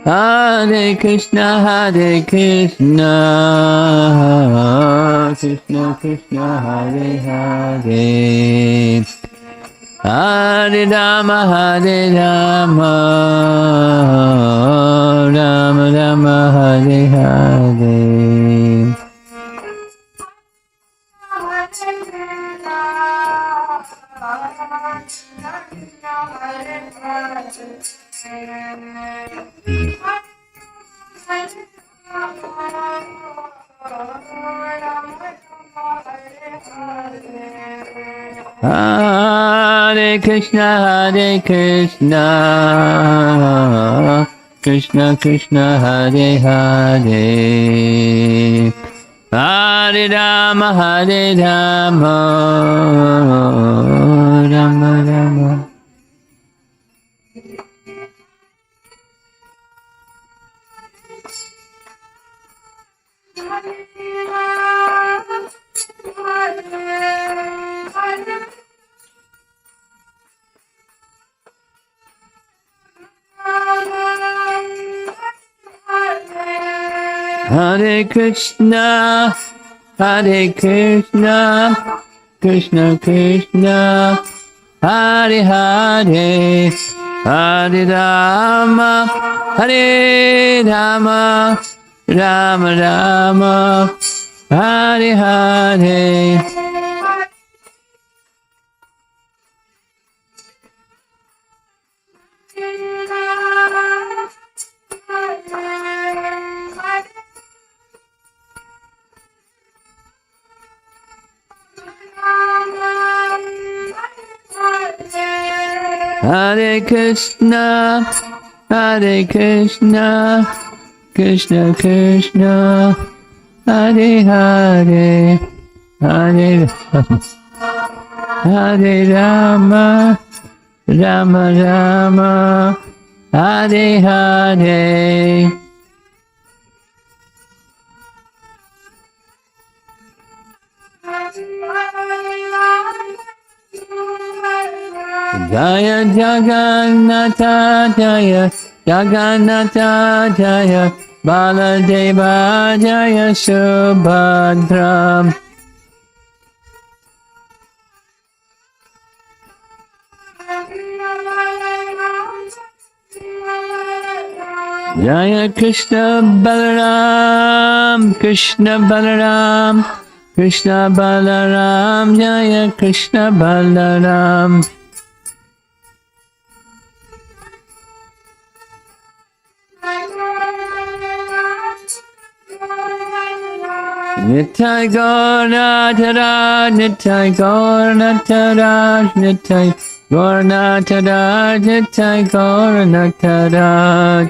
Hare Krishna, Krishna Krishna, Hare Hare, Hare Rama, Rama Rama, Hare Hare. Hare Krishna, Krishna Krishna, Hare Hare, Hare Rama, Rama Rama. Hare Krishna, Krishna Krishna, Hare Hare, Hare Rama, Rama Rama, Hare Hare. Hare Krishna, Krishna Krishna, Hare Hare, Hare Rama, Rama Rama, Hare Hare. Jaya Jagannatha, Jaya Jagannatha, Jaya Baladeva, Jaya Subhadra. Jaya Krishna Balaram, Krishna Balaram, Krishna Balaram, Jaya Krishna Balaram. Nittai Gaurnataraj, Nittai Gaurnataraj, Nittai Gaurnataraj, Nittai Gaurnataraj.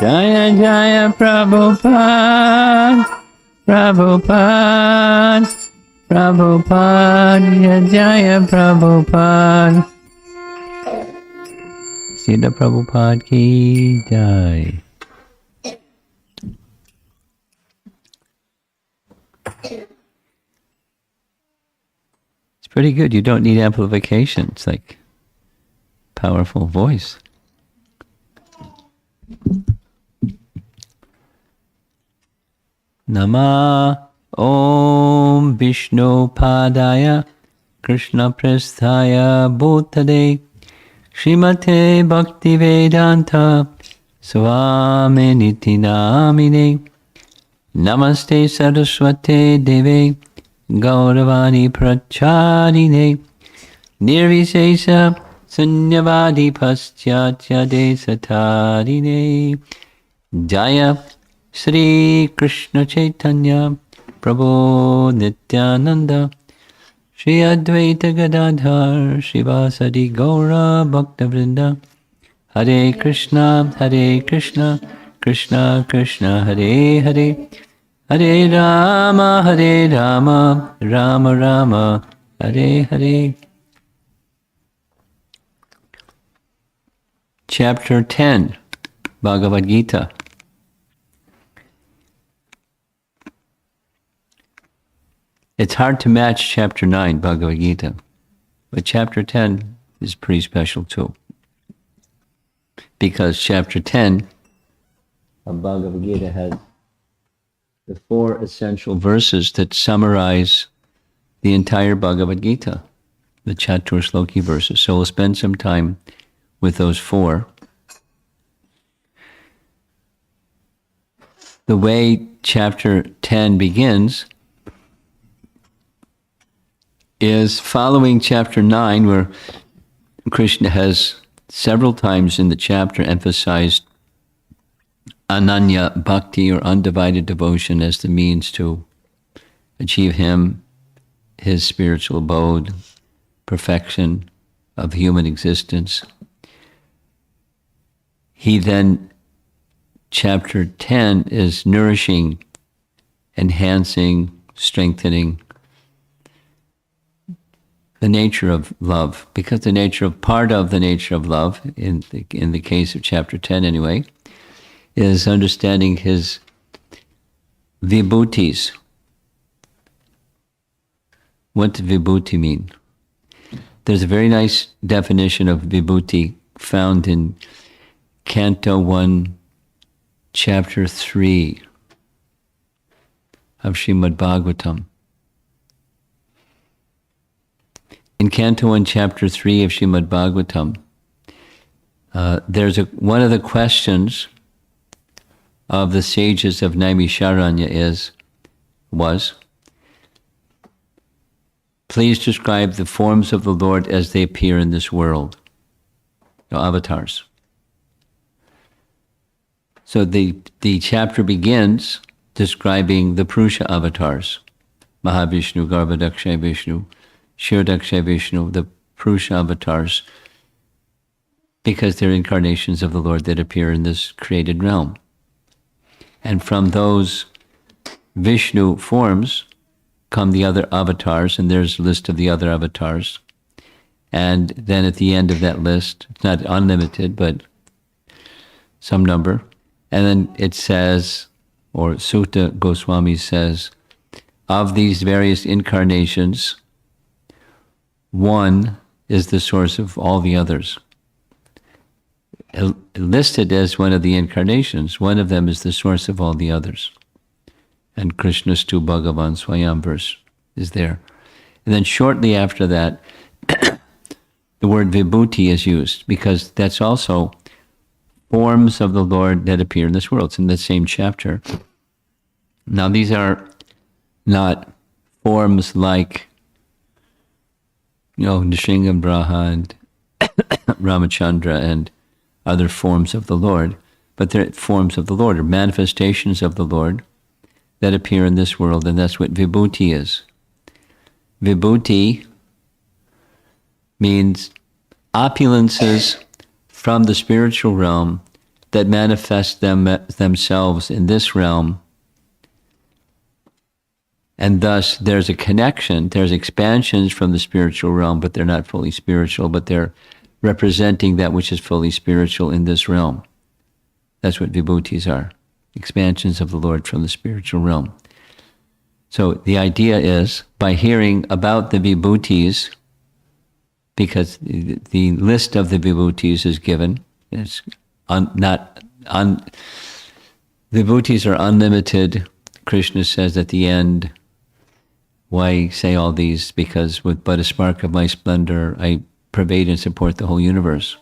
Jaya Jaya Prabhupada, Prabhupada, Prabhupada, Jaya Prabhupada. Srila Prabhupada ki jai. It's pretty good. You don't need amplification. It's like powerful voice. Nama Om Vishnu Padaya Krishna Prasthaya Bhutale Srimate Bhaktivedanta Swami Niti Namine Namaste Saraswate Deve Gauravani Pracharine Nirvisesa Sunyavadi Paschatya Desatarine Jaya Shri Krishna Chaitanya Prabhu Nityananda Shri Advaita Gadadhar Shivasadi Gaura Bhaktavrinda Hare Krishna Krishna Krishna Hare Hare Hare Rama, Hare Rama, Rama Rama, Hare Hare. Chapter 10, Bhagavad Gita. It's hard to match chapter 9, Bhagavad Gita, but chapter 10 is pretty special too. Because chapter 10 of Bhagavad Gita has the 4 essential verses that summarize the entire Bhagavad Gita, the Chatur Shloki verses. So we'll spend some time with those 4. The way chapter 10 begins is following chapter 9, where Krishna has several times in the chapter emphasized Ananya Bhakti, or undivided devotion, as the means to achieve him, his spiritual abode, perfection of human existence. He then, chapter 10 is nourishing, enhancing, strengthening the nature of love, because part of the nature of love, in the case of chapter 10 anyway, is understanding his vibhutis. What does vibhuti mean? There's a very nice definition of vibhuti found in Canto 1, Chapter 3 of Srimad Bhagavatam. In Canto 1, Chapter 3 of Srimad Bhagavatam, there's one of the questions of the sages of Naimisharanya was, please describe the forms of the Lord as they appear in this world, avatars. So the chapter begins describing the Purusha avatars, Mahavishnu, Garbhadakshay Vishnu, Shirdakshay Vishnu, the Purusha avatars, because they're incarnations of the Lord that appear in this created realm. And from those Vishnu forms come the other avatars, and there's a list of the other avatars. And then at the end of that list, it's not unlimited, but some number. And then it says, or Sutta Goswami says, of these various incarnations, one is the source of all the others. Listed as one of the incarnations, one of them is the source of all the others. And Krishna's Tu Bhagavan Swayam verse is there. And then shortly after that, the word vibhuti is used, because that's also forms of the Lord that appear in this world. It's in the same chapter. Now these are not forms like, Nrsimha Braha and Ramachandra and other forms of the Lord, but they're forms of the Lord, or manifestations of the Lord that appear in this world, and that's what vibhuti is. Vibhuti means opulences from the spiritual realm that manifest themselves in this realm, and thus there's a connection, there's expansions from the spiritual realm, but they're not fully spiritual, but they're representing that which is fully spiritual in this realm. That's what vibhutis are, expansions of the Lord from the spiritual realm. So the idea is, by hearing about the vibhutis, because the list of the vibhutis is given, vibhutis are unlimited. Krishna says at the end, why say all these? Because with but a spark of my splendor, I pervade and support the whole universe.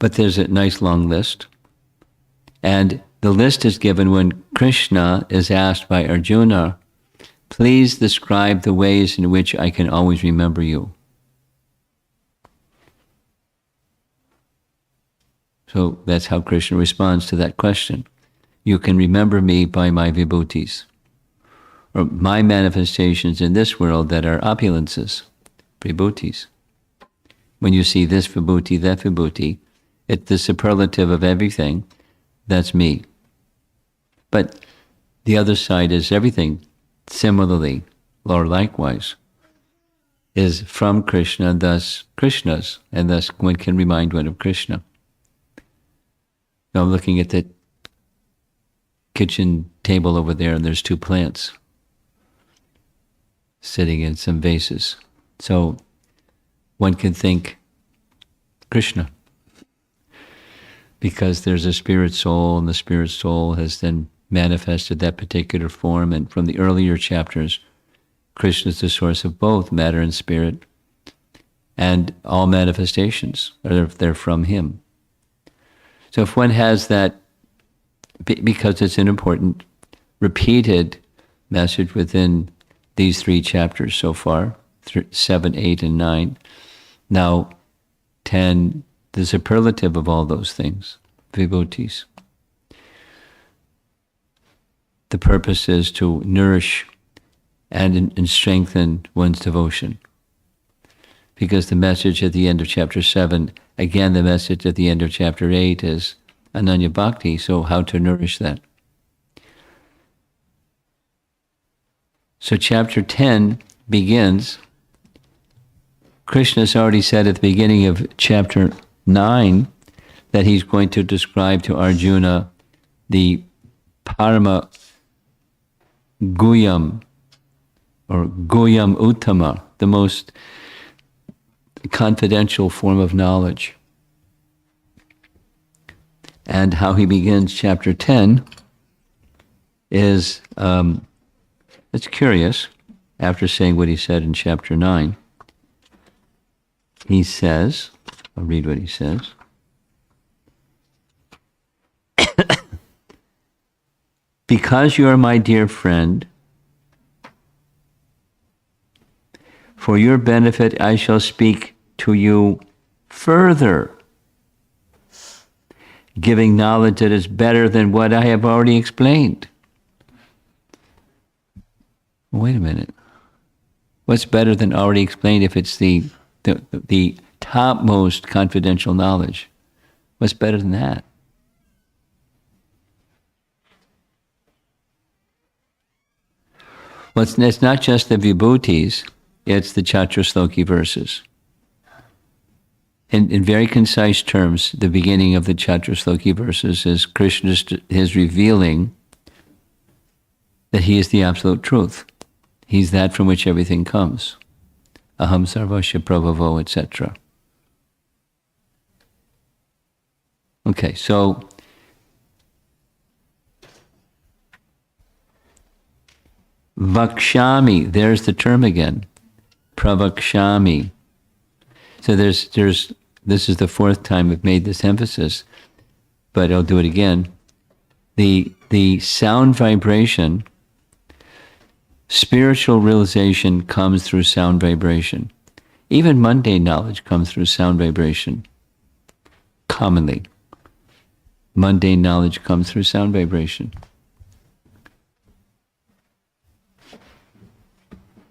But there's a nice long list. And the list is given when Krishna is asked by Arjuna, please describe the ways in which I can always remember you. So that's how Krishna responds to that question. You can remember me by my vibhutis, or my manifestations in this world that are opulences, vibhutis. When you see this vibhuti, that vibhuti, It's the superlative of everything. That's me. But the other side is everything similarly, or likewise, is from Krishna, and thus Krishna's, and thus one can remind one of Krishna. Now I'm looking at the kitchen table over there, and there's two plants sitting in some vases. So one can think Krishna, because there's a spirit soul, and the spirit soul has then manifested that particular form. And from the earlier chapters, Krishna is the source of both matter and spirit, and all manifestations they're from him. So if one has that, because it's an important repeated message within these three chapters so far, 7, 8, and 9, now 10, the superlative of all those things, vibhutis. The purpose is to nourish and strengthen one's devotion. Because the message at the end of chapter 7, again the message at the end of chapter 8 is Ananya Bhakti, so how to nourish that. So chapter 10 begins, Krishna's already said at the beginning of chapter 9 that he's going to describe to Arjuna the Parama Guyam, or Guyam Uttama, the most confidential form of knowledge. And how he begins chapter 10 is, it's curious, after saying what he said in chapter 9. He says, I'll read what he says. Because you are my dear friend, for your benefit I shall speak to you further, giving knowledge that is better than what I have already explained. Wait a minute. What's better than already explained if it's the topmost confidential knowledge? What's better than that? Well, it's not just the vibhutis, it's the Chaturshloki verses. In very concise terms, the beginning of the Chaturshloki verses is Krishna is revealing that he is the absolute truth. He's that from which everything comes. Aham sarvasya prabhavo, etc. Okay, so vakshami, there's the term again. Pravakshami. So this is the fourth time I've made this emphasis, but I'll do it again. The sound vibration, spiritual realization comes through sound vibration. Even mundane knowledge comes through sound vibration. Commonly. Mundane knowledge comes through sound vibration.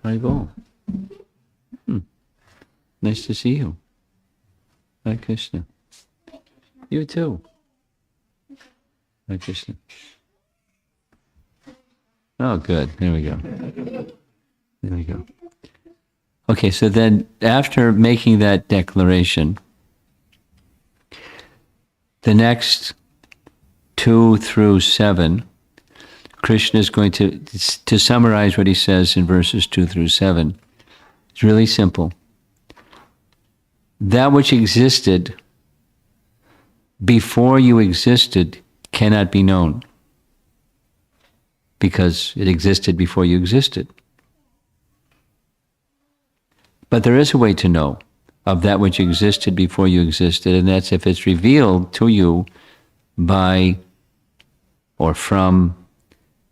Haribol. Nice to see you. Hare Krishna. You too. Hare Krishna. Oh, good. There we go. There we go. Okay, so then after making that declaration, the next 2 through 7, Krishna is going to summarize what he says in verses 2 through 7. It's really simple. That which existed before you existed cannot be known, because it existed before you existed. But there is a way to know of that which existed before you existed, and that's if it's revealed to you by or from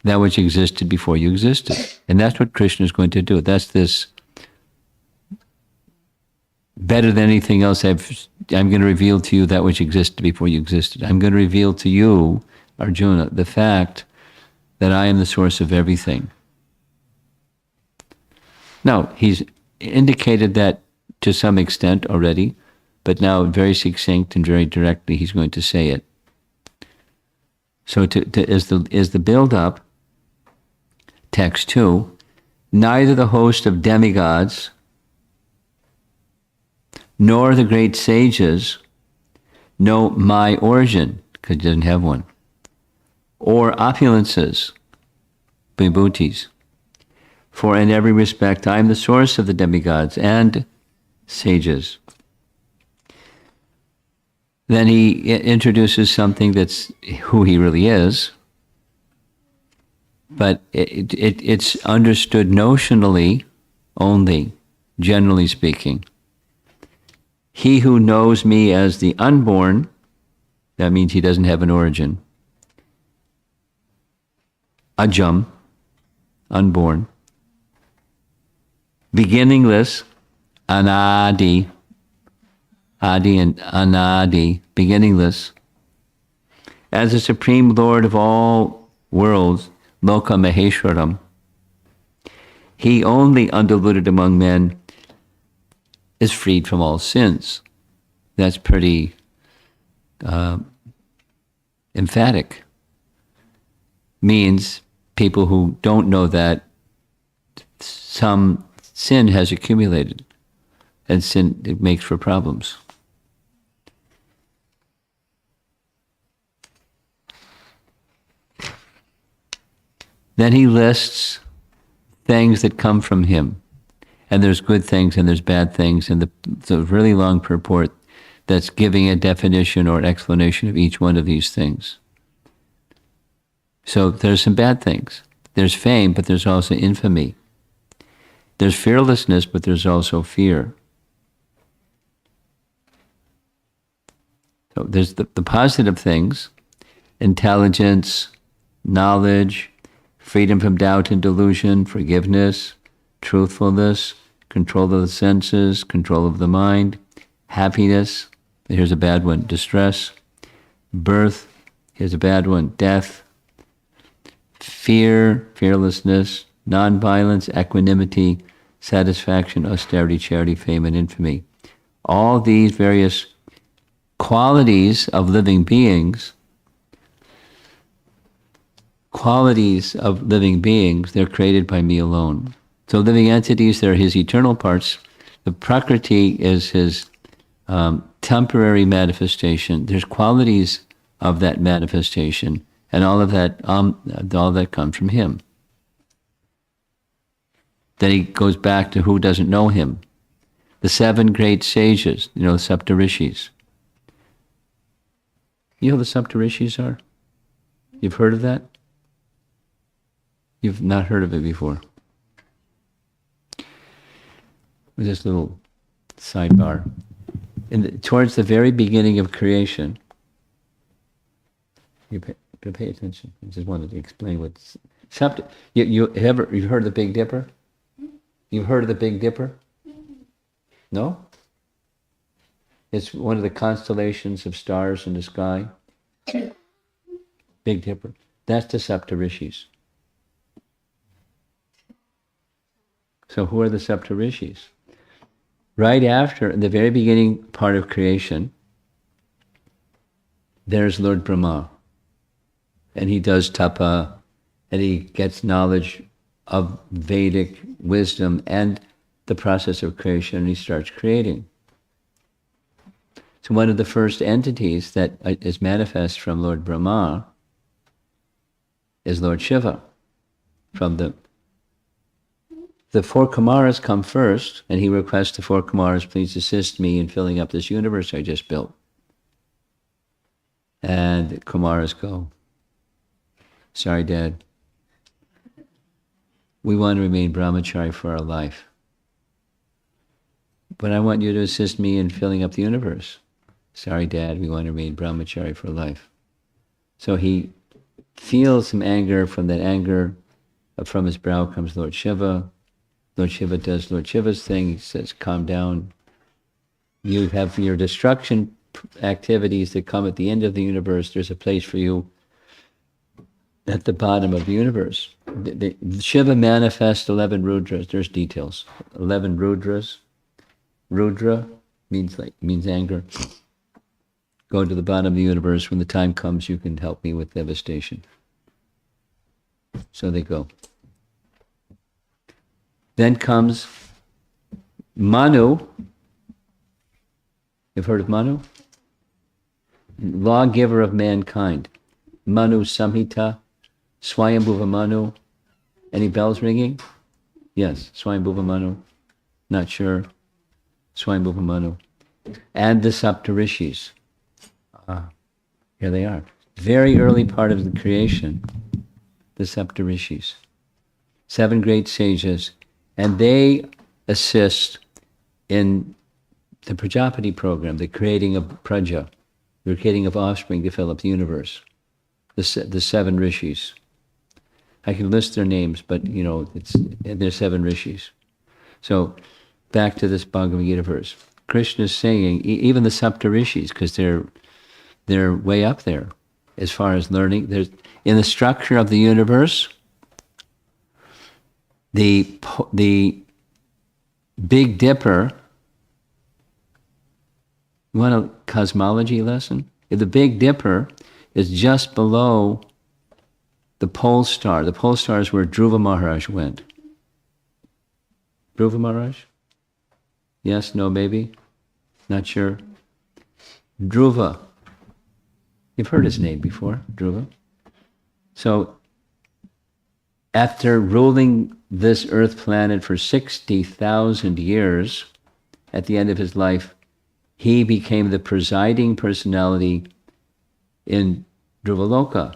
that which existed before you existed. And that's what Krishna is going to do. That's this, better than anything else, I'm going to reveal to you that which existed before you existed. I'm going to reveal to you, Arjuna, the fact that I am the source of everything. Now, he's indicated that to some extent already but now very succinct and very directly he's going to say it. So is the build-up, text 2, neither the host of demigods nor the great sages know my origin, because he doesn't have one, or opulences, vibhutis. For in every respect I am the source of the demigods and sages. Then he introduces something that's who he really is, but it's understood notionally only, generally speaking. He who knows me as the unborn, that means he doesn't have an origin. Ajam, unborn. Beginningless, anadi, adi and anadi, beginningless. As the Supreme Lord of all worlds, Loka Maheshwaram, he only undiluted among men is freed from all sins. That's pretty emphatic. Means people who don't know that some sin has accumulated, and sin, it makes for problems. Then he lists things that come from him. And there's good things and there's bad things, and the really long purport that's giving a definition or explanation of each one of these things. So there's some bad things. There's fame, but there's also infamy. There's fearlessness, but there's also fear. So there's the positive things: intelligence, knowledge, freedom from doubt and delusion, forgiveness, truthfulness, control of the senses, control of the mind, happiness, here's a bad one, distress, birth, here's a bad one, death, fear, fearlessness, non-violence, equanimity, satisfaction, austerity, charity, fame, and infamy. All these various qualities of living beings, they're created by me alone. So living entities, they're his eternal parts. The Prakriti is his temporary manifestation. There's qualities of that manifestation, and all that comes from him. Then he goes back to who doesn't know him. The 7 great sages, Saptarishis. You know who the Saptarishis are? You've heard of that? You've not heard of it before. With this little sidebar. Towards the very beginning of creation, you pay attention. I just wanted to explain what's... You've heard of the Big Dipper? You've heard of the Big Dipper? No? It's one of the constellations of stars in the sky. Big Dipper. That's the Saptarishis. So who are the Saptarishis? Right after, in the very beginning part of creation, there's Lord Brahma. And he does tapa, and he gets knowledge of Vedic wisdom and the process of creation, and he starts creating. So one of the first entities that is manifest from Lord Brahma is Lord Shiva. From the 4 Kumaras come first, and he requests the 4 Kumaras, please assist me in filling up this universe I just built. And the Kumaras go, sorry, Dad. We want to remain brahmachari for our life. But I want you to assist me in filling up the universe. Sorry, Dad, we want to remain brahmachari for life. So he feels some anger. From that anger, from his brow comes Lord Shiva. Lord Shiva does Lord Shiva's thing. He says, calm down. You have your destruction activities that come at the end of the universe. There's a place for you at the bottom of the universe. Shiva manifests 11 Rudras. There's details. 11 Rudras. Rudra means anger. Go to the bottom of the universe. When the time comes, you can help me with devastation. So they go. Then comes Manu. You've heard of Manu? Lawgiver of mankind. Manu Samhita, Swayambhuva Manu. Any bells ringing? Yes, Swayambhuva Manu. Not sure. Swayambhuva Manu. And the Saptarishis. Here they are. Very early part of the creation, the Saptarishis. 7 great sages. And they assist in the Prajapati program, the creating of Praja, the creating of offspring to fill up the universe. The 7 rishis. I can list their names, but they're 7 rishis. So back to this Bhagavad Gita verse. Krishna is saying, even the Saptarishis, because they're way up there as far as learning. There's in the structure of the universe, the Big Dipper. You want a cosmology lesson? The Big Dipper is just below the pole star. The pole star is where Dhruva Maharaj went. Dhruva Maharaj? Yes, no, maybe? Not sure. Dhruva. You've heard his name before, Dhruva. So, after ruling this earth planet for 60,000 years, at the end of his life, he became the presiding personality in Dhruvaloka,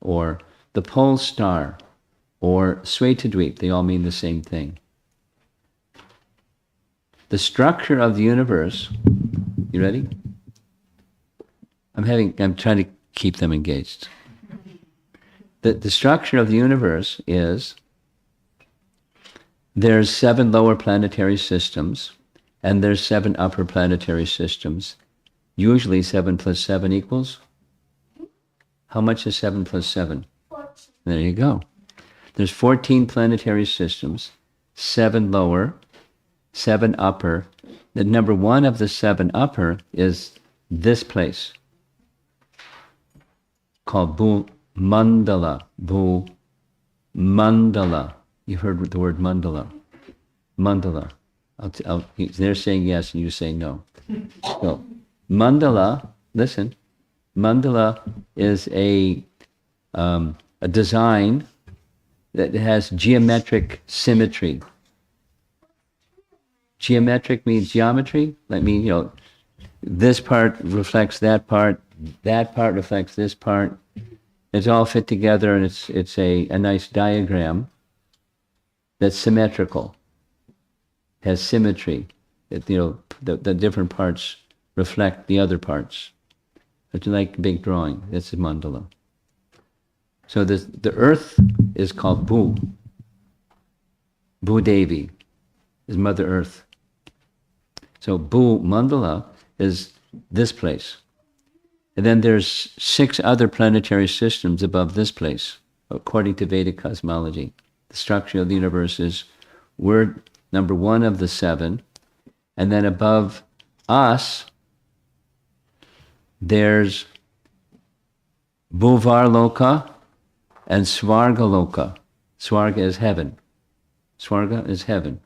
or the pole star, or Svetadweep. They all mean the same thing. The structure of the universe, you ready? I'm trying to keep them engaged. The structure of the universe is there's 7 lower planetary systems, and there's 7 upper planetary systems. Usually 7 plus 7 equals? How much is 7 plus 7? 14. There you go. There's 14 planetary systems, 7 lower, 7 upper. The number 1 of the 7 upper is this place, called Bhu Mandala. Bhu Mandala. You heard the word mandala. Mandala. They're saying yes and you say no. So, mandala, listen, mandala is a design that has geometric symmetry. Geometric means geometry. That means, this part reflects that part reflects this part. It's all fit together, and it's a nice diagram that's symmetrical, has symmetry. The different parts reflect the other parts. It's like a big drawing. That's a mandala. So the earth is called Bhu. Bhu Devi is Mother Earth. So Bhu Mandala is this place. And then there's 6 other planetary systems above this place, according to Vedic cosmology. The structure of the universe is we're number 1 of the 7, and then above us, there's Bhuvarloka and Svargaloka. Svarga is heaven. Svarga is heaven.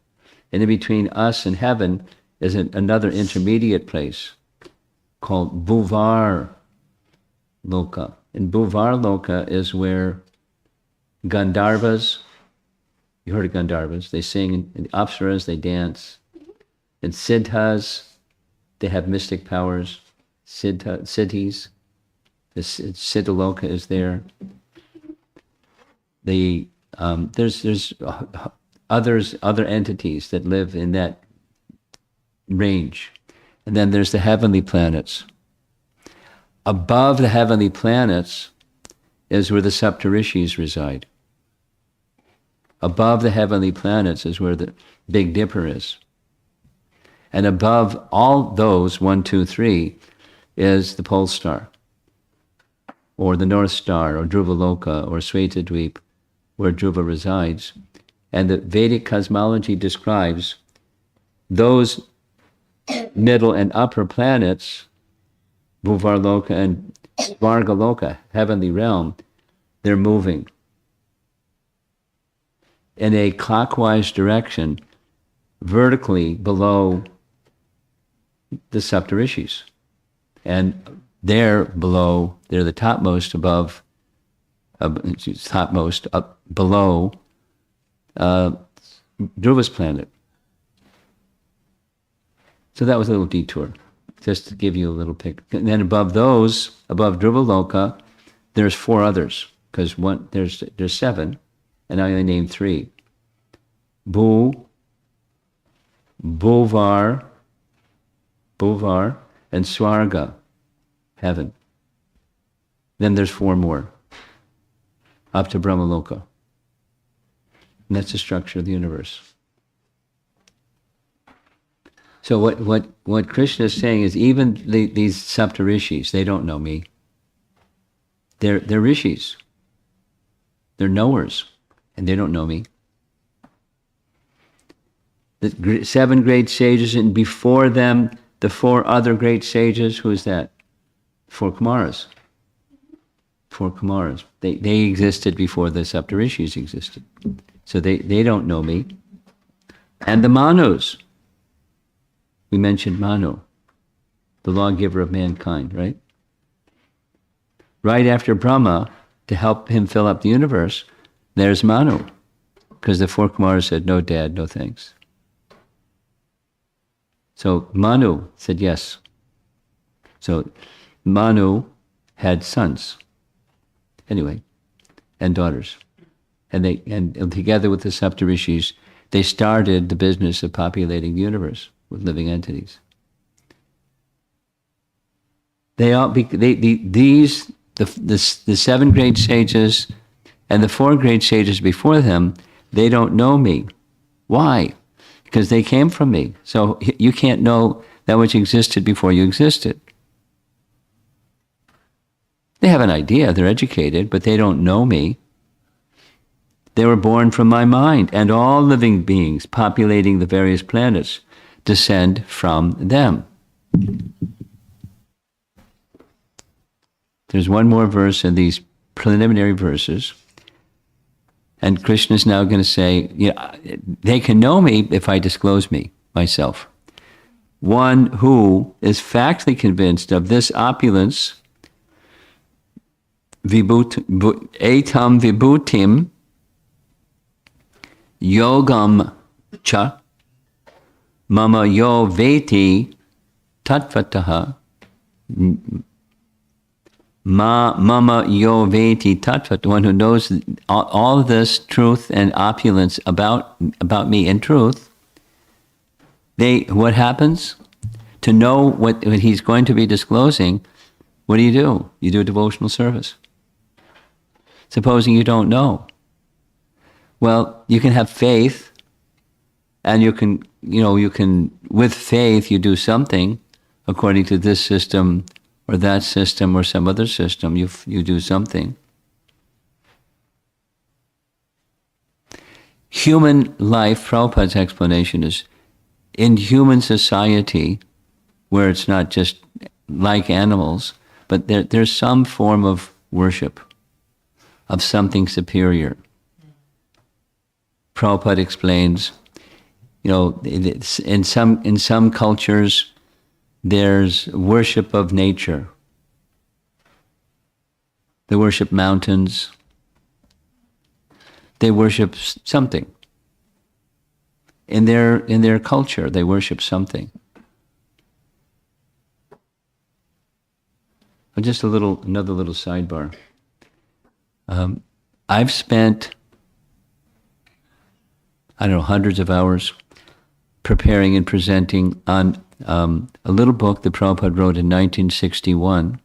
And in between us and heaven is another intermediate place called Bhuvar Loka. And Bhuvar Loka is where Gandharvas, you heard of Gandharvas, they sing, and Apsaras, they dance. And Siddhas, they have mystic powers. Siddhis, the Siddhaloka is there. There's other entities that live in that range. And then there's the heavenly planets. Above the heavenly planets is where the Saptarishis reside. Above the heavenly planets is where the Big Dipper is. And above all those, 1, 2, 3, is the pole star, or the North Star, or Dhruvaloka, or Svetadweep, where Dhruva resides. And the Vedic cosmology describes those middle and upper planets, Bhuvarloka and Svargaloka, heavenly realm, they're moving in a clockwise direction, vertically below the Saptarishis. And they're below, they're the topmost above, topmost up below Dhruva's planet. So that was a little detour, just to give you a little pic. And then above those, above Dhruvaloka, there's 4 others, because there's 7, and I only named 3. Bhuvar, and Swarga, heaven. Then there's 4 more, up to Brahmaloka. And that's the structure of the universe. So what Krishna is saying is, even these Saptarishis, they don't know me. They're rishis. They're knowers, and they don't know me. The 7 great sages, and before them, the 4 other great sages. Who is that? 4 Kumaras. 4 Kumaras. They existed before the Saptarishis existed. So they don't know me. And the Manus. We mentioned Manu, the lawgiver of mankind, right? Right after Brahma, to help him fill up the universe, there's Manu. Because the 4 Kumaras said, no dad, no thanks. So Manu said yes. So Manu had sons, anyway, and daughters. And together with the Saptarishis, they started the business of populating the universe with living entities. The 7 great sages and the 4 great sages before them, they don't know me. Why? Because they came from me. So you can't know that which existed before you existed. They have an idea, they're educated, but they don't know me. They were born from my mind, and all living beings populating the various planets descend from them. There's one more verse in these preliminary verses, and Krishna is now going to say, they can know me if I disclose myself. One who is factually convinced of this opulence, etam vibhutim yogam cha mama yo veti tattvataha mama yo veti tattvat, one who knows all of this truth and opulence about me in truth. What happens? To know what he's going to be disclosing, what do? You do a devotional service. Supposing you don't know. Well, you can have faith, and you can, with faith, you do something according to this system or that system or some other system. You do something. Human life, Prabhupada's explanation is, in human society, where it's not just like animals, but there's some form of worship of something superior. Prabhupada explains, in some cultures, there's worship of nature. They worship mountains. They worship something. In their culture, they worship something. Just another little sidebar. I've spent, hundreds of hours preparing and presenting on a little book that Prabhupada wrote in 1961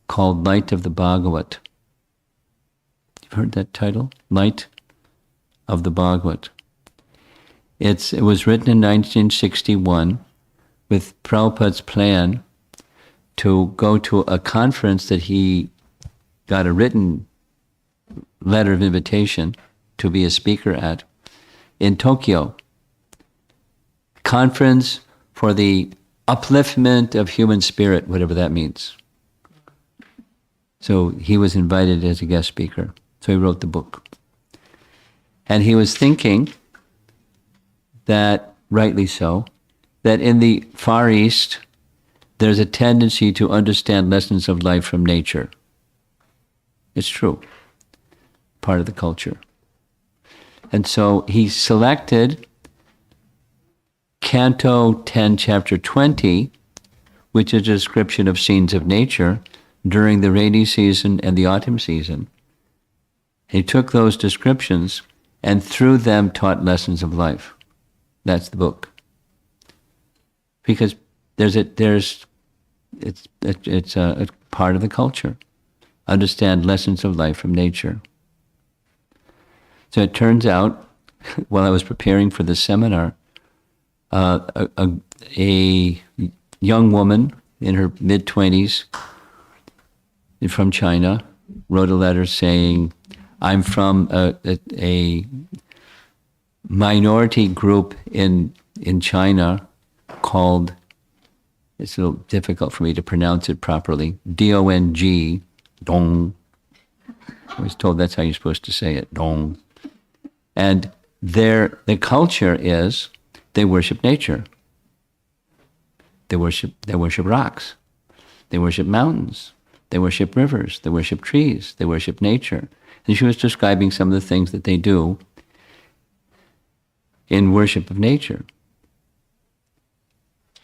called Light of the Bhagavat. You've heard that title? Light of the Bhagavat. It was written in 1961 with Prabhupada's plan to go to a conference that he got a written letter of invitation to be a speaker at in Tokyo. Conference for the upliftment of human spirit, whatever that means. So he was invited as a guest speaker. So he wrote the book. And he was thinking that, rightly so, that in the Far East, there's a tendency to understand lessons of life from nature. It's true. Part of the culture. And so he selected Canto 10, Chapter 20, which is a description of scenes of nature during the rainy season and the autumn season. He took those descriptions and through them taught lessons of life. That's the book. Because it's a part of the culture. Understand lessons of life from nature. So it turns out, while I was preparing for the seminar, a young woman in her mid-20s from China wrote a letter saying, I'm from a minority group in China called, it's a little difficult for me to pronounce it properly, D-O-N-G, Dong. I was told that's how you're supposed to say it, Dong. And the culture is they worship nature. They worship rocks. They worship mountains. They worship rivers. They worship trees. They worship nature. And she was describing some of the things that they do in worship of nature.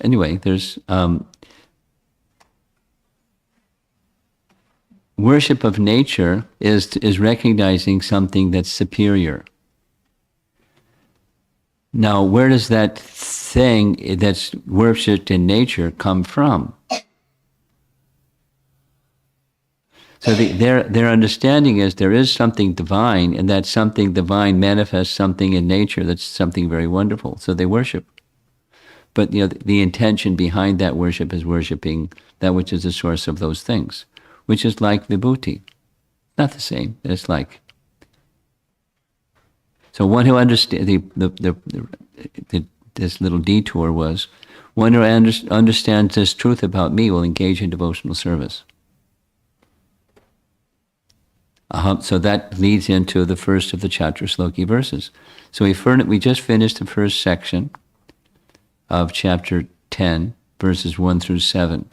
Anyway, there's worship of nature is recognizing something that's superior. Now, where does that thing that's worshipped in nature come from? So their understanding is there is something divine, and that something divine manifests something in nature that's something very wonderful. So they worship. But the intention behind that worship is worshiping that which is the source of those things, which is like vibhuti. Not the same, it's like. So one who understands, this little detour was, one who understands this truth about me will engage in devotional service. So that leads into the first of the Chaturshloki verses. So we just finished the first section of chapter 10, verses 1 through 7.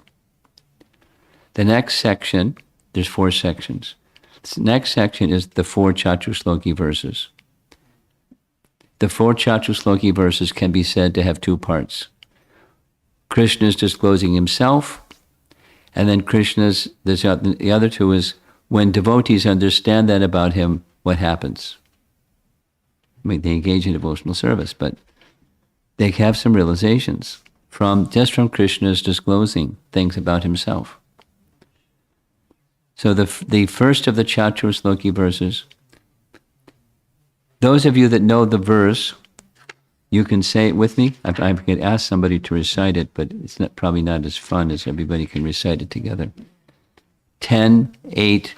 The next section, there's 4 sections. The next section is the 4 Chaturshloki verses. The 4 Chaturshloki verses can be said to have 2 parts. Krishna is disclosing himself, and then the other 2 is when devotees understand that about him, what happens? I mean, they engage in devotional service, but they have some realizations just from Krishna's disclosing things about himself. So the first of the Chaturshloki verses, those of you that know the verse, you can say it with me. I could ask somebody to recite it, but it's probably not as fun as everybody can recite it together. 10:8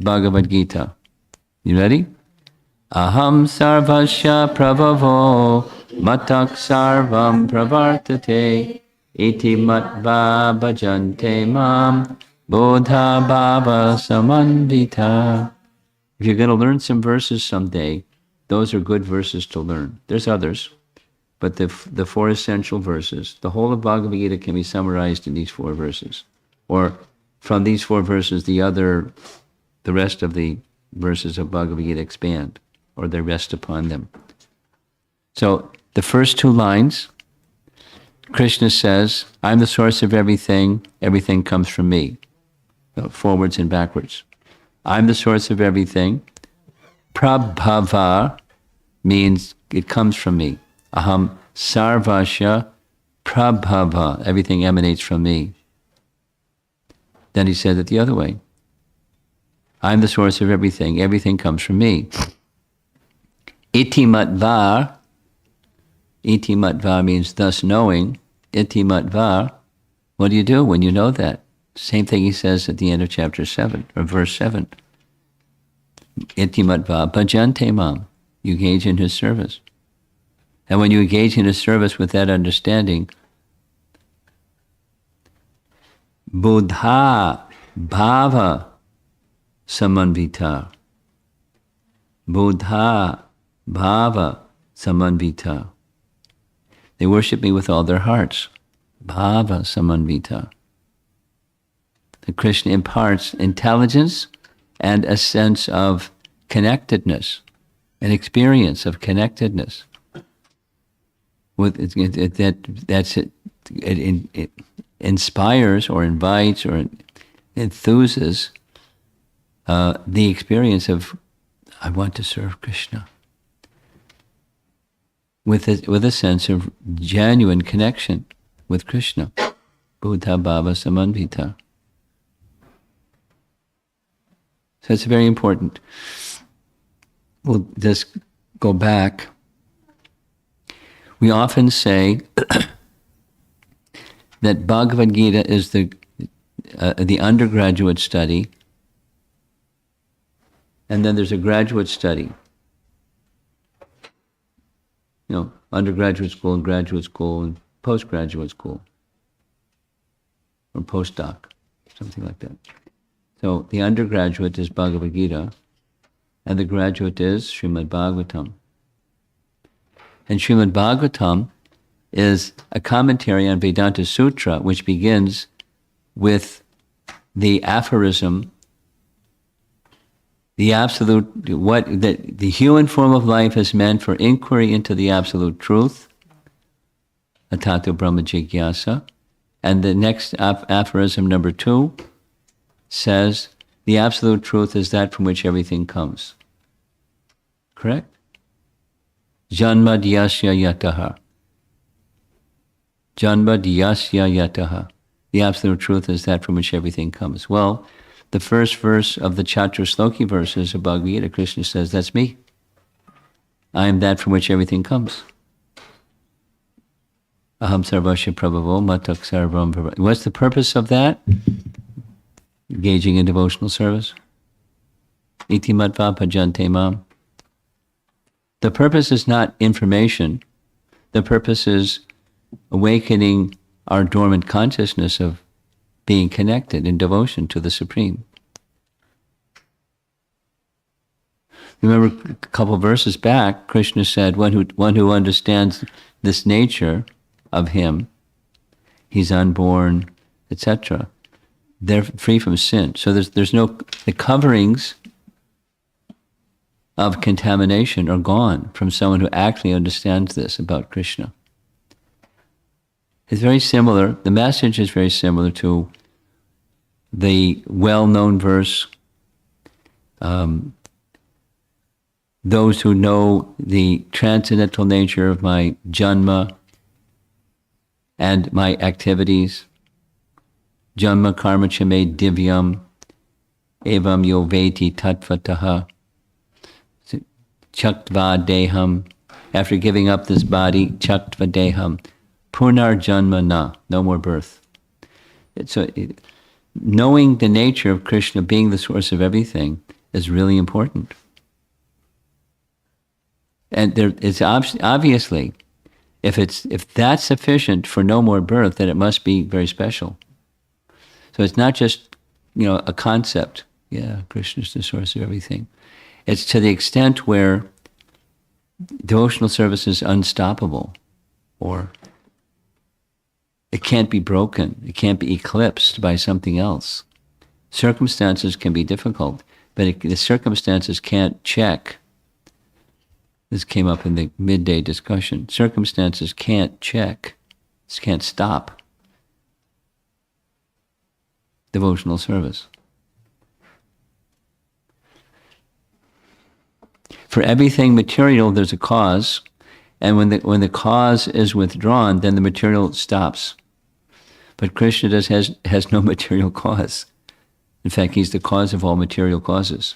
Bhagavad Gita. You ready? Aham sarvasya prabhavo matak sarvam pravartate iti matva bhajante mam bodha bhava samandita. If you're going to learn some verses someday, those are good verses to learn. There's others, but the 4 essential verses, the whole of Bhagavad Gita can be summarized in these 4 verses. Or from these 4 verses, the rest of the verses of Bhagavad Gita expand, or they rest upon them. So the first 2 lines, Krishna says, I'm the source of everything, everything comes from me. Forwards and backwards. I'm the source of everything. Prabhava means it comes from me. Aham sarvasya prabhava, everything emanates from me. Then he said it the other way. I'm the source of everything. Everything comes from me. Iti matva means thus knowing. Iti matva, what do you do when you know that? Same thing he says at the end of chapter 7, or verse 7. Iti matva bhajante mam. You engage in his service. And when you engage in his service with that understanding, Buddha bhava samanvita. Buddha bhava samanvita. They worship me with all their hearts. Bhava samanvita. The Krishna imparts intelligence and a sense of connectedness, an experience of connectedness. It inspires or invites or enthuses the experience of, I want to serve Krishna, with a sense of genuine connection with Krishna. Buddha bhava samanvita. So it's very important. We'll just go back. We often say that Bhagavad Gita is the undergraduate study, and then there's a graduate study. You know, undergraduate school and graduate school and postgraduate school, or postdoc, something like that. So the undergraduate is Bhagavad Gita, and the graduate is Srimad Bhagavatam. And Srimad Bhagavatam is a commentary on Vedanta Sutra, which begins with the aphorism, the human form of life is meant for inquiry into the absolute truth, Atato Brahma Jigyasa. And the next aphorism, number 2, says the absolute truth is that from which everything comes. Correct? Janma dhyasya yataha. Janma dhyasya yataha. The absolute truth is that from which everything comes. Well, the first verse of the Chaturshloki verses of Bhagavad Gita, Krishna says, that's me. I am that from which everything comes. Aham sarvasya prabhavo matak sarvam prabhavo. What's the purpose of that? Engaging in devotional service. Iti matva bhajante mam. The purpose is not information. The purpose is awakening our dormant consciousness of being connected in devotion to the Supreme. Remember a couple of verses back, Krishna said, one who understands this nature of him, he's unborn, etc. They're free from sin. So there's no, the coverings of contamination are gone from someone who actually understands this about Krishna. It's very similar, the message is very similar to the well-known verse, those who know the transcendental nature of my janma and my activities, janma karma chame divyam, evam yo veti tattvataha, chaktva deham, after giving up this body, chaktva deham, punar janma na, no more birth. Knowing the nature of Krishna being the source of everything is really important. And it's obviously, if that's sufficient for no more birth, then it must be very special. So it's not just, a concept. Yeah, Krishna's the source of everything. It's to the extent where devotional service is unstoppable, or it can't be broken. It can't be eclipsed by something else. Circumstances can be difficult, but the circumstances can't check. This came up in the midday discussion. Circumstances can't check, can't stop devotional service. For everything material, there's a cause, and when the cause is withdrawn, then the material stops. But Krishna has no material cause. In fact, he's the cause of all material causes.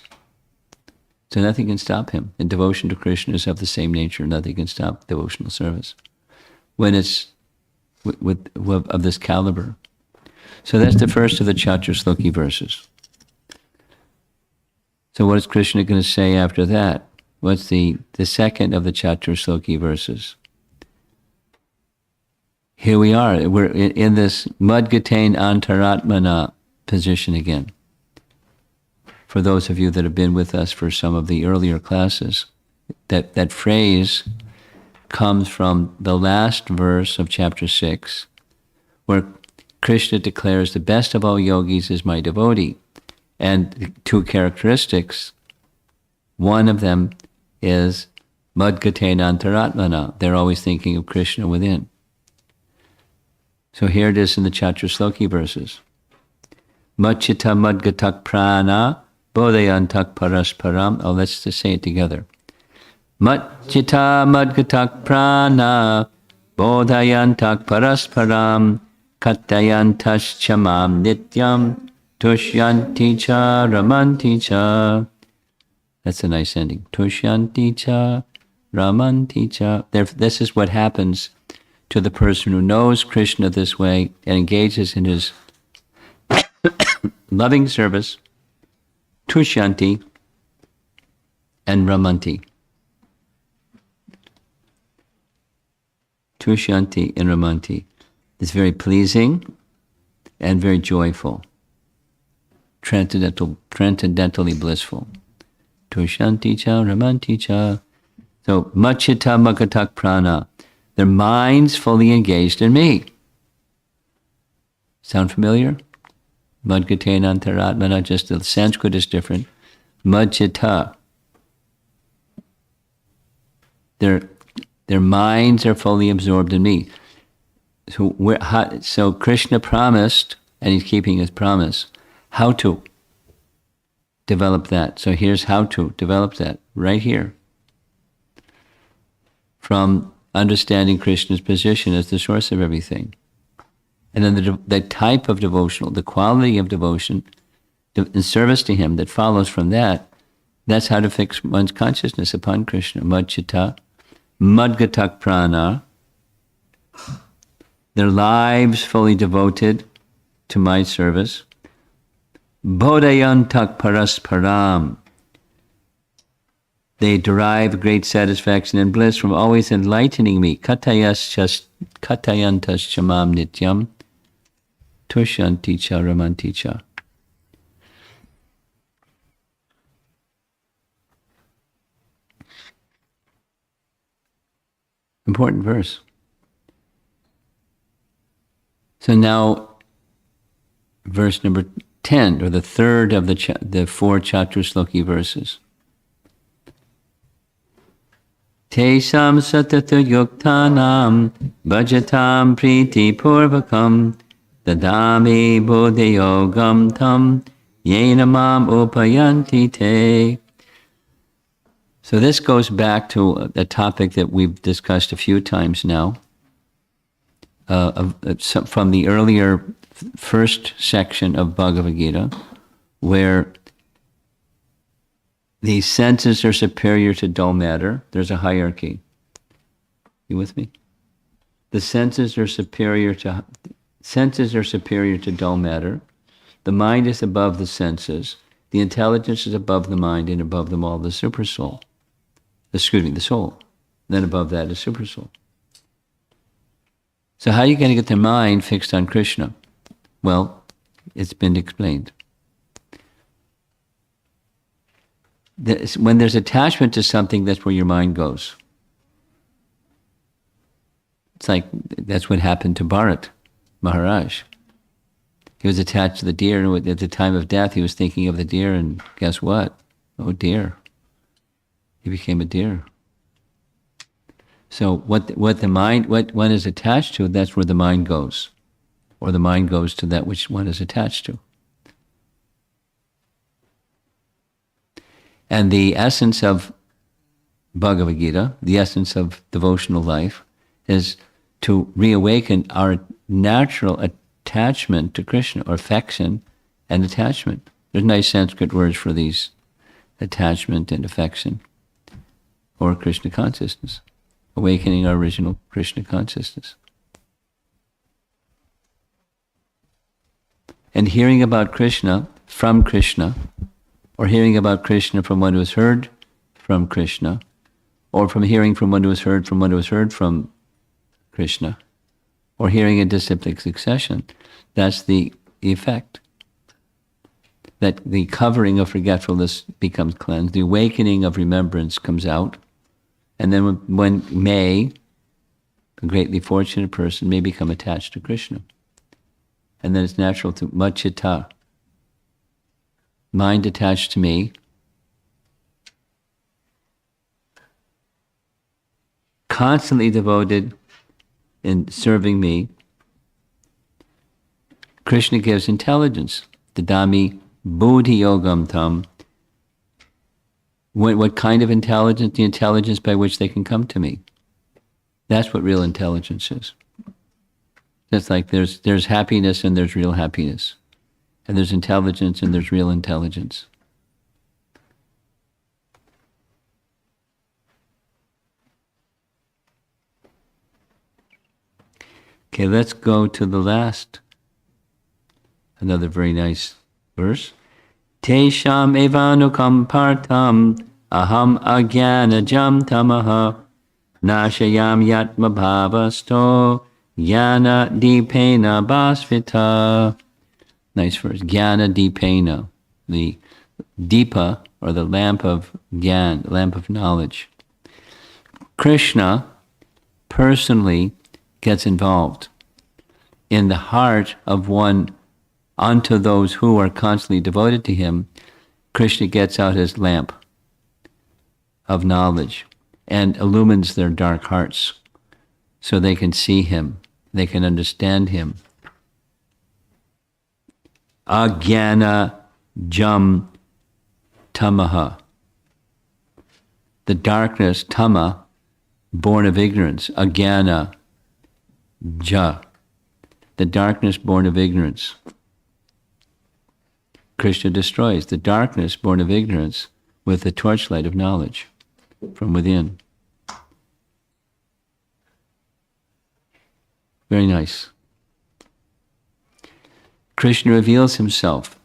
So nothing can stop him. And devotion to Krishna is of the same nature. Nothing can stop devotional service when it's of this caliber. So that's the first of the Chaturshloki verses. So what is Krishna going to say after that? What's the second of the Chaturshloki verses? here we are. We're in this Madgatain Antaratmana position again. For those of you that have been with us for some of the earlier classes, that phrase comes from the last verse of chapter 6, where Krishna declares the best of all yogis is my devotee. And two characteristics, one of them is Madgatain Antaratmana. They're always thinking of Krishna within. So here it is in the Chaturshloki verses. Machita Madgatak Prana Bodhayantak Parasparam. Oh, let's just say it together. Machita Madgatak Prana Bodhayantak Parasparam Katayantash Chamam Nityam Tushyanti Cha Ramanti Cha. That's a nice ending. Tushyanti Cha Ramanti Cha. This is what happens to the person who knows Krishna this way and engages in his loving service, Tushyanti and Ramanti. Tushyanti and Ramanti. It's very pleasing and very joyful, transcendentally blissful. Tushyanti cha, Ramanti cha. So, Machita Magatak Prana. Their minds fully engaged in me. Sound familiar? Madgatain Antaratmana, just the Sanskrit is different. Machita. Their minds are fully absorbed in me. So Krishna promised, and he's keeping his promise, how to develop that. So here's how to develop that, right here. From understanding Krishna's position as the source of everything. And then the type of devotional, the quality of devotion in service to him that follows from that, that's how to fix one's consciousness upon Krishna. Madchita, Madgatak Prana, their lives fully devoted to my service. Bodhayantak Parasparam, they derive great satisfaction and bliss from always enlightening me. Katayantas chamam nityam, tushanti cha ramanti cha. Important verse. So now, verse number 10, or the third of the four Chaturshloki verses. Tesam satata yuktanam bhajatam priti purvakam dadami bodhayogam tam yena mam upayanti te. So this goes back to a topic that we've discussed a few times now, from the earlier first section of Bhagavad Gita, where the senses are superior to dull matter. There's a hierarchy. You with me? The senses are superior to dull matter. The mind is above the senses. The intelligence is above the mind, and above them all the supersoul. The soul. Then above that is supersoul. So how are you going to get the mind fixed on Krishna? Well, it's been explained. When there's attachment to something, that's where your mind goes. It's like, that's what happened to Bharat Maharaj. He was attached to the deer, and at the time of death, he was thinking of the deer, and guess what? Oh, deer. He became a deer. So what one is attached to, that's where the mind goes. Or the mind goes to that which one is attached to. And the essence of Bhagavad Gita, the essence of devotional life, is to reawaken our natural attachment to Krishna, or affection and attachment. There's nice Sanskrit words for these, attachment and affection, or Krishna consciousness, awakening our original Krishna consciousness. And hearing about Krishna from Krishna, or hearing about Krishna from one who has heard from Krishna, or from hearing from one who has heard from one who has heard from Krishna, or hearing in disciplic succession. That's the effect. That the covering of forgetfulness becomes cleansed, the awakening of remembrance comes out, and then when a greatly fortunate person may become attached to Krishna. And then it's natural to machita, mind attached to me, constantly devoted in serving me. Krishna gives intelligence. Dadami buddhi yogam tam. What kind of intelligence? The intelligence by which they can come to me. That's what real intelligence is. Just like there's happiness and there's real happiness. And there's intelligence and there's real intelligence. Okay, let's go to the last. Another very nice verse. Tesham evanukam partam aham agyanajam tamaha nashayam yatma bhavasto jnana dipena basvita. Nice verse. Jnana dipena. The deepa, or the lamp of gyan, lamp of knowledge. Krishna personally gets involved in the heart of one unto those who are constantly devoted to him. Krishna gets out his lamp of knowledge and illumines their dark hearts so they can see him, they can understand him. Ajnana jam tamaha. The darkness, tama, born of ignorance. Ajnana ja. The darkness born of ignorance. Krishna destroys the darkness born of ignorance with the torchlight of knowledge from within. Very nice. Krishna reveals himself,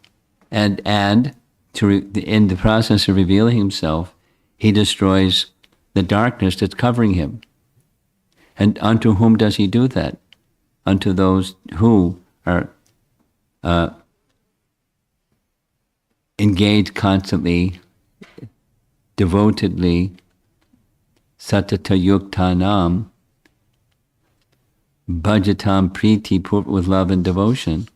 and in the process of revealing himself, he destroys the darkness that's covering him. And unto whom does he do that? Unto those who are engaged constantly, devotedly, satata yuktanam, bhajatam priti, with love and devotion.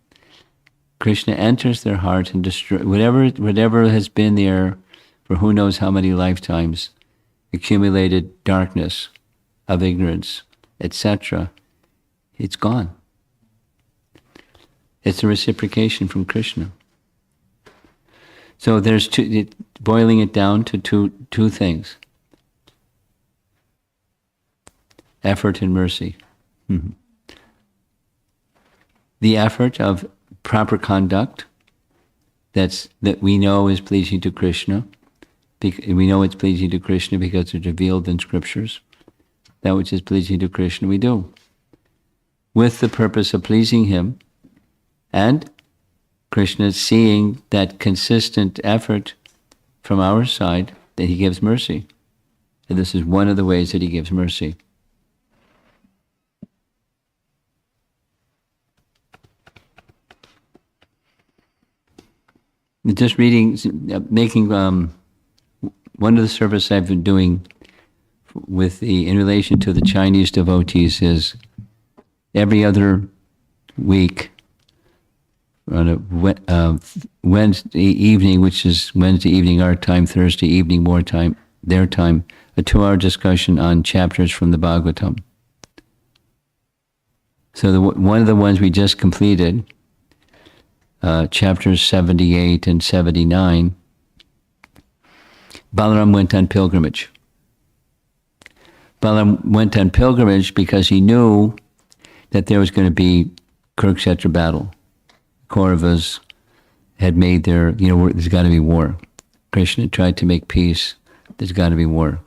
Krishna enters their heart and destroys whatever has been there for who knows how many lifetimes, accumulated darkness of ignorance, etc. It's gone. It's a reciprocation from Krishna. So there's boiling it down to two things: effort and mercy. Mm-hmm. The effort of proper conduct that we know is pleasing to Krishna. We know it's pleasing to Krishna because it's revealed in scriptures. That which is pleasing to Krishna we do, with the purpose of pleasing him, and Krishna seeing that consistent effort from our side, that he gives mercy. And this is one of the ways that he gives mercy. Just reading, making one of the services I've been doing in relation to the Chinese devotees is every other week on a Wednesday evening, which is Wednesday evening our time, Thursday evening more time, their time, a 2-hour discussion on chapters from the Bhagavatam. So one of the ones we just completed, chapters 78 and 79, Balaram went on pilgrimage. Balaram went on pilgrimage because he knew that there was going to be Kurukshetra battle. Kauravas had made there's got to be war. Krishna tried to make peace. There's got to be war.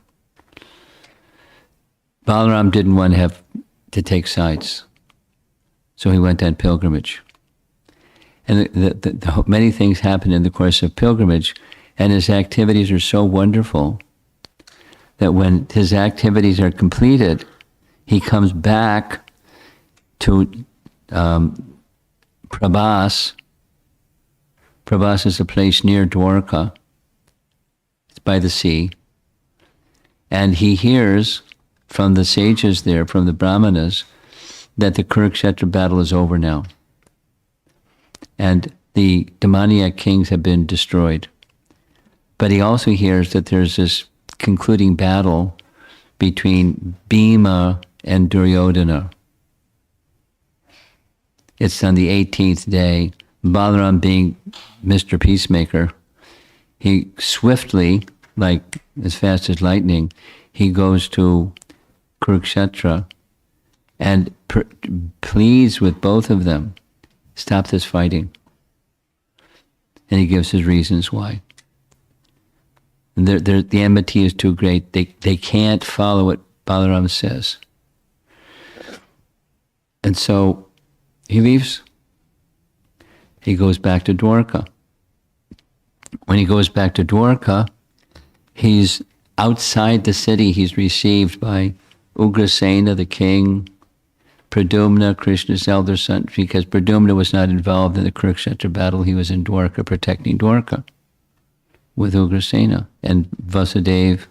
Balaram didn't want to have to take sides, so he went on pilgrimage. And the many things happened in the course of pilgrimage, and his activities are so wonderful that when his activities are completed, he comes back to Prabhas. Prabhas is a place near Dwarka. It's by the sea. And he hears from the sages there, from the Brahmanas, that the Kurukshetra battle is over now. And the demoniac kings have been destroyed. But he also hears that there's this concluding battle between Bhima and Duryodhana. It's on the 18th day. Balaram, being Mr. Peacemaker, he swiftly, like as fast as lightning, he goes to Kurukshetra and pleads with both of them, stop this fighting. And he gives his reasons why. And the enmity is too great. They can't follow what Balaram says. And so he leaves. He goes back to Dwarka. When he goes back to Dwarka, he's outside the city. He's received by Ugrasena, the king, Pradumna, Krishna's elder son, because Pradumna was not involved in the Kurukshetra battle. He was in Dwarka, protecting Dwarka with Ugrasena and Vasudeva.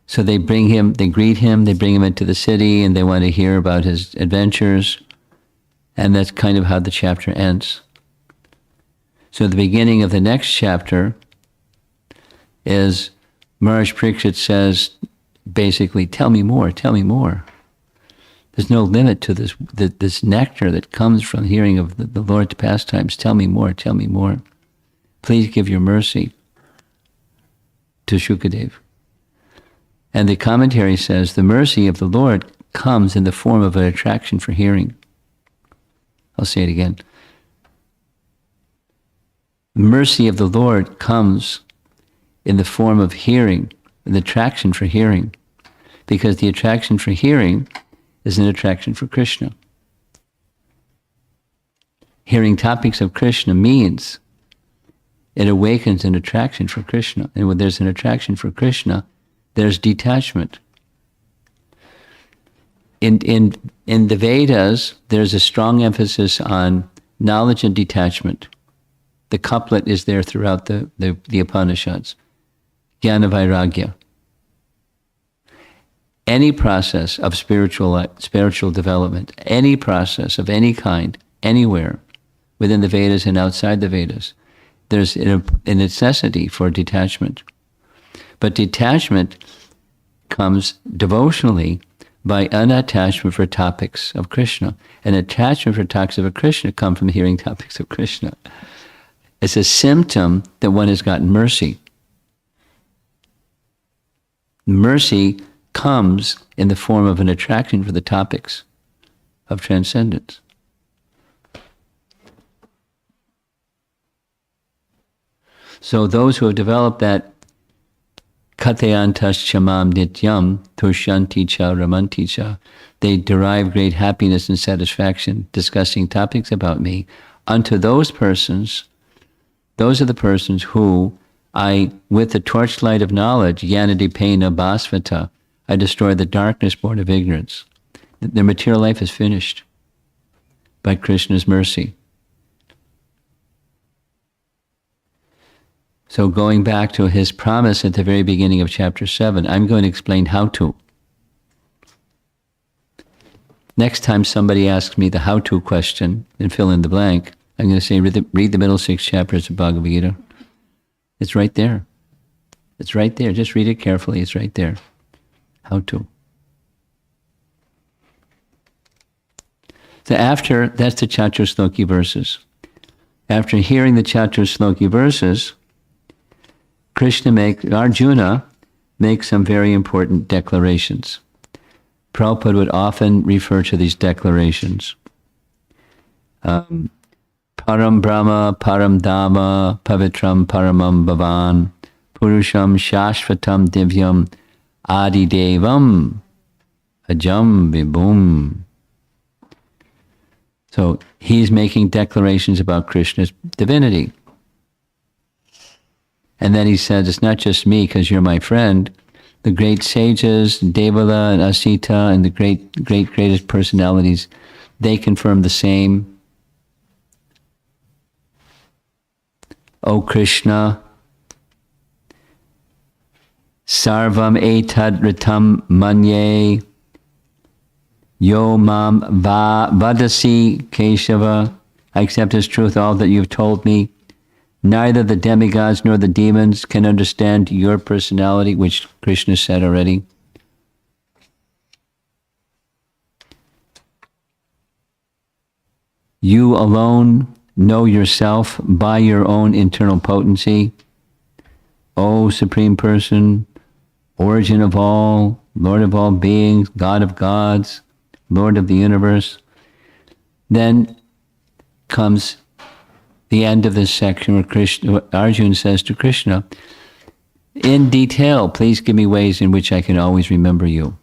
So they bring him, they greet him, they bring him into the city, and they want to hear about his adventures. And that's kind of how the chapter ends. So the beginning of the next chapter is Maharaj Parikshit says, basically, tell me more, tell me more. There's no limit to this nectar that comes from hearing of the Lord's pastimes. Tell me more, tell me more. Please give your mercy to Shukadev. And the commentary says, the mercy of the Lord comes in the form of an attraction for hearing. I'll say it again. The mercy of the Lord comes in the form of hearing, the attraction for hearing, because the attraction for hearing is an attraction for Krishna. Hearing topics of Krishna means it awakens an attraction for Krishna. And when there's an attraction for Krishna, there's detachment. In the Vedas, there's a strong emphasis on knowledge and detachment. The couplet is there throughout the Upanishads. Jnana Vairagya. Any process of spiritual development, any process of any kind, anywhere, within the Vedas and outside the Vedas, there's a necessity for detachment. But detachment comes devotionally by unattachment for topics of Krishna. And attachment for topics of Krishna come from hearing topics of Krishna. It's a symptom that one has gotten mercy. Mercy comes in the form of an attraction for the topics of transcendence. So those who have developed that Kathayantas chamam nityam tushanti cha ramanti cha, they derive great happiness and satisfaction discussing topics about me. Unto those persons, those are the persons who I, with the torchlight of knowledge, yanadipena bhasvata, I destroy the darkness born of ignorance. Their material life is finished by Krishna's mercy. So going back to his promise at the very beginning of chapter 7, I'm going to explain how to. Next time somebody asks me the how-to question and fill in the blank, I'm going to say, read the middle 6 chapters of Bhagavad Gita. It's right there. It's right there. Just read it carefully. It's right there. How to. So after, that's the Chaturshloki verses. After hearing the Chaturshloki verses, Arjuna makes some very important declarations. Prabhupada would often refer to these declarations. Param Brahma, Param Dhamma, Pavitram Paramam Bhavan, Purusham Shashvatam Divyam, Adi Devam, Ajam Vibhum. So he's making declarations about Krishna's divinity. And then he says, it's not just me because you're my friend. The great sages, Devala and Asita, and the greatest personalities they confirm the same. O Krishna, sarvam etad ritam manye, yo mam vadasi Keshava, I accept as truth all that you've told me. Neither the demigods nor the demons can understand your personality, which Krishna said already. You alone know yourself by your own internal potency. O Supreme Person, origin of all, Lord of all beings, God of gods, Lord of the universe. Then comes the end of this section where Arjuna says to Krishna, in detail, please give me ways in which I can always remember you.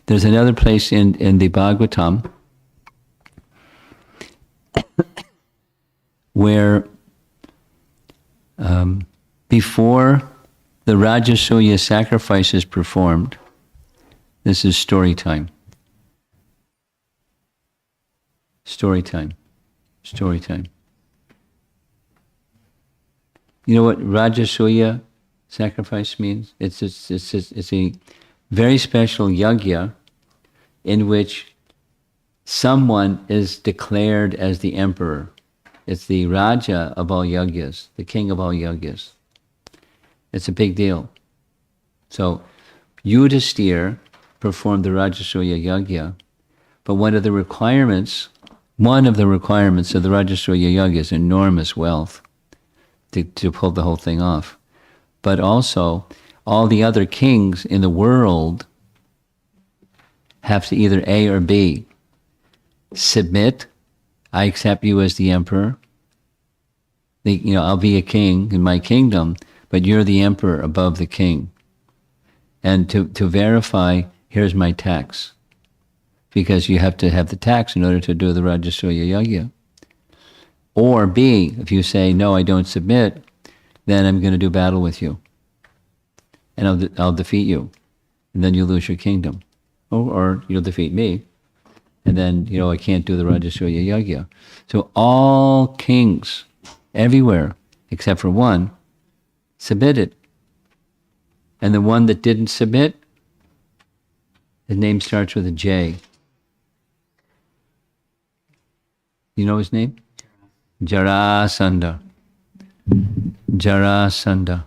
There's another place in the Bhagavatam where before the Rajasuya sacrifice is performed, this is story time. Story time. Story time. You know what Rajasuya sacrifice means? It's a very special yajna in which someone is declared as the emperor. It's the Raja of all yajnas, the king of all yajnas. It's a big deal. So Yudhisthira performed the Rajasuya yajna, but one of the requirements of the Rajasuya yajna is enormous wealth to pull the whole thing off. But also, all the other kings in the world have to either A or B. Submit, I accept you as the emperor. I'll be a king in my kingdom, but you're the emperor above the king. And to verify, here's my tax. Because you have to have the tax in order to do the Rajasuya yajna. Or B, if you say, no, I don't submit, then I'm going to do battle with you. And I'll defeat you. And then you lose your kingdom. Or you'll defeat me. And then, I can't do the Rajasuya yajna. So all kings, everywhere, except for one, submitted. And the one that didn't submit, his name starts with a J. You know his name? Jarasandha. Jarasandha.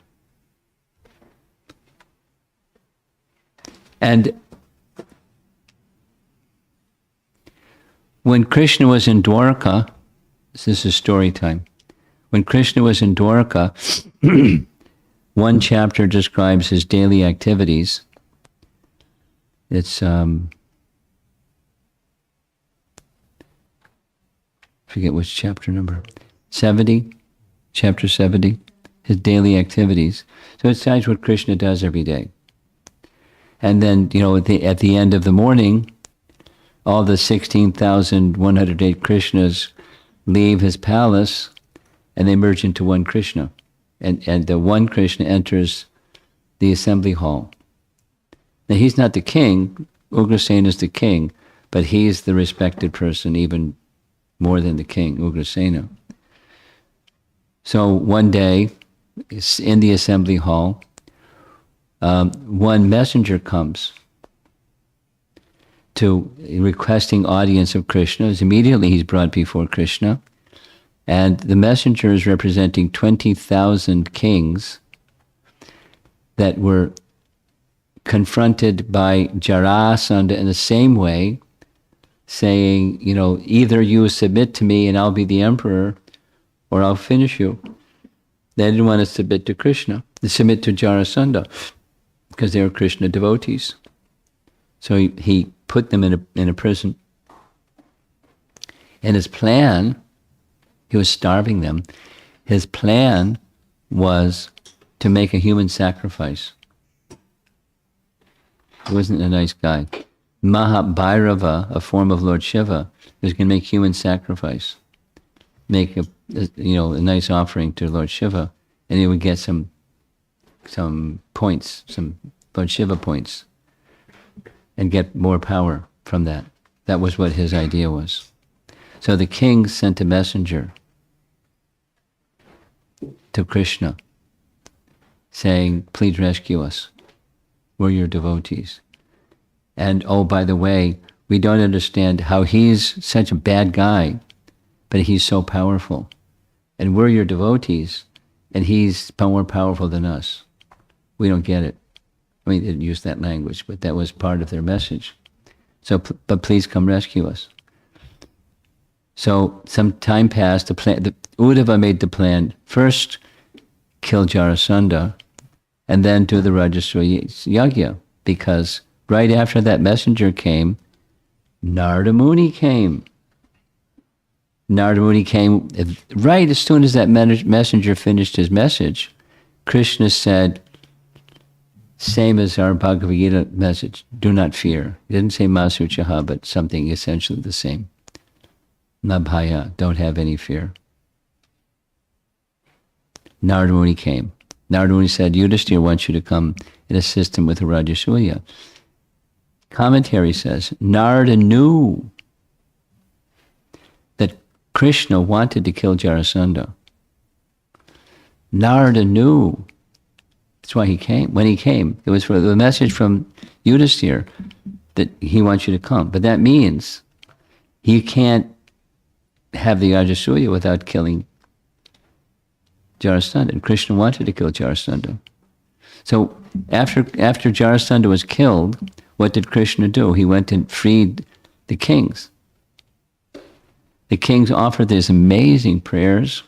And when Krishna was in Dwarka, this is story time. When Krishna was in Dwarka, one chapter describes his daily activities. It's forget which chapter number. 70, chapter 70, his daily activities. So it says what Krishna does every day. And then, at the end of the morning, all the 16,108 Krishnas leave his palace and they merge into one Krishna. And the one Krishna enters the assembly hall. Now he's not the king, Ugrasena is the king, but he's the respected person even more than the king, Ugrasena. So one day, in the assembly hall, one messenger comes to requesting audience of Krishna. Immediately he's brought before Krishna. And the messenger is representing 20,000 kings that were confronted by Jarasandha in the same way, saying, either you submit to me and I'll be the emperor, or I'll finish you. They didn't want to submit to Krishna. They submit to Jarasandha because they were Krishna devotees. So he put them in a prison. And his plan, he was starving them. His plan was to make a human sacrifice. He wasn't a nice guy. Mahabhairava, a form of Lord Shiva, was going to make human sacrifice. Make a nice offering to Lord Shiva, and he would get some points, some Shiva points, and get more power from that. That was what his idea was. So the king sent a messenger to Krishna saying, please rescue us. We're your devotees. And oh, by the way, we don't understand how he's such a bad guy, but he's so powerful. And we're your devotees, and he's more powerful than us. We don't get it. I mean, they didn't use that language, but that was part of their message. So, but please come rescue us. So some time passed. Uddhava made the plan, first kill Jarasandha, and then do the Rajasuya Yagya, because right after that messenger came, Narada Muni came. Narada Muni came right as soon as that messenger finished his message. Krishna said, same as our Bhagavad Gita message, do not fear. He didn't say Masuchaha, but something essentially the same. Nabhaya, don't have any fear. Narada Muni came. Narada Muni said, Yudhishthira wants you to come and assist him with the Rajasuya. Commentary says, Narada knew that Krishna wanted to kill Jarasandha. Narada knew. That's why he came. When he came, it was for the message from Yudhishthira that he wants you to come. But that means he can't have the Rajasuya without killing Jarasandha. And Krishna wanted to kill Jarasandha. So after Jarasandha was killed, what did Krishna do? He went and freed the kings. The kings offered these amazing prayers,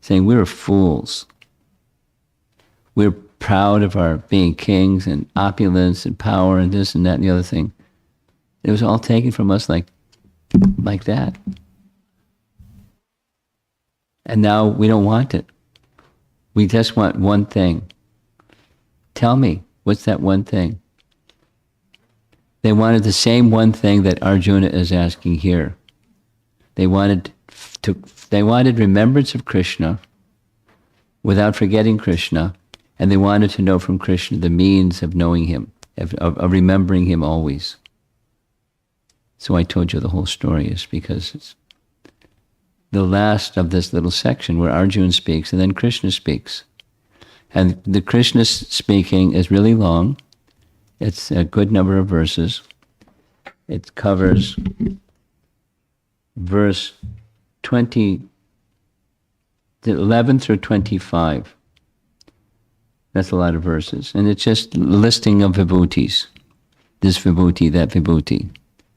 saying, we're fools. We're proud of our being kings and opulence and power and this and that and the other thing. It was all taken from us like that. And now we don't want it. We just want one thing. Tell me, what's that one thing? They wanted the same one thing that Arjuna is asking here. They wanted remembrance of Krishna without forgetting Krishna, and they wanted to know from Krishna the means of knowing him, of remembering him always. So I told you the whole story is because it's the last of this little section where Arjuna speaks and then Krishna speaks. And the Krishna speaking is really long. It's a good number of verses. It covers verse 11 through 25. That's a lot of verses. And it's just listing of vibhutis. This vibhuti, that vibhuti.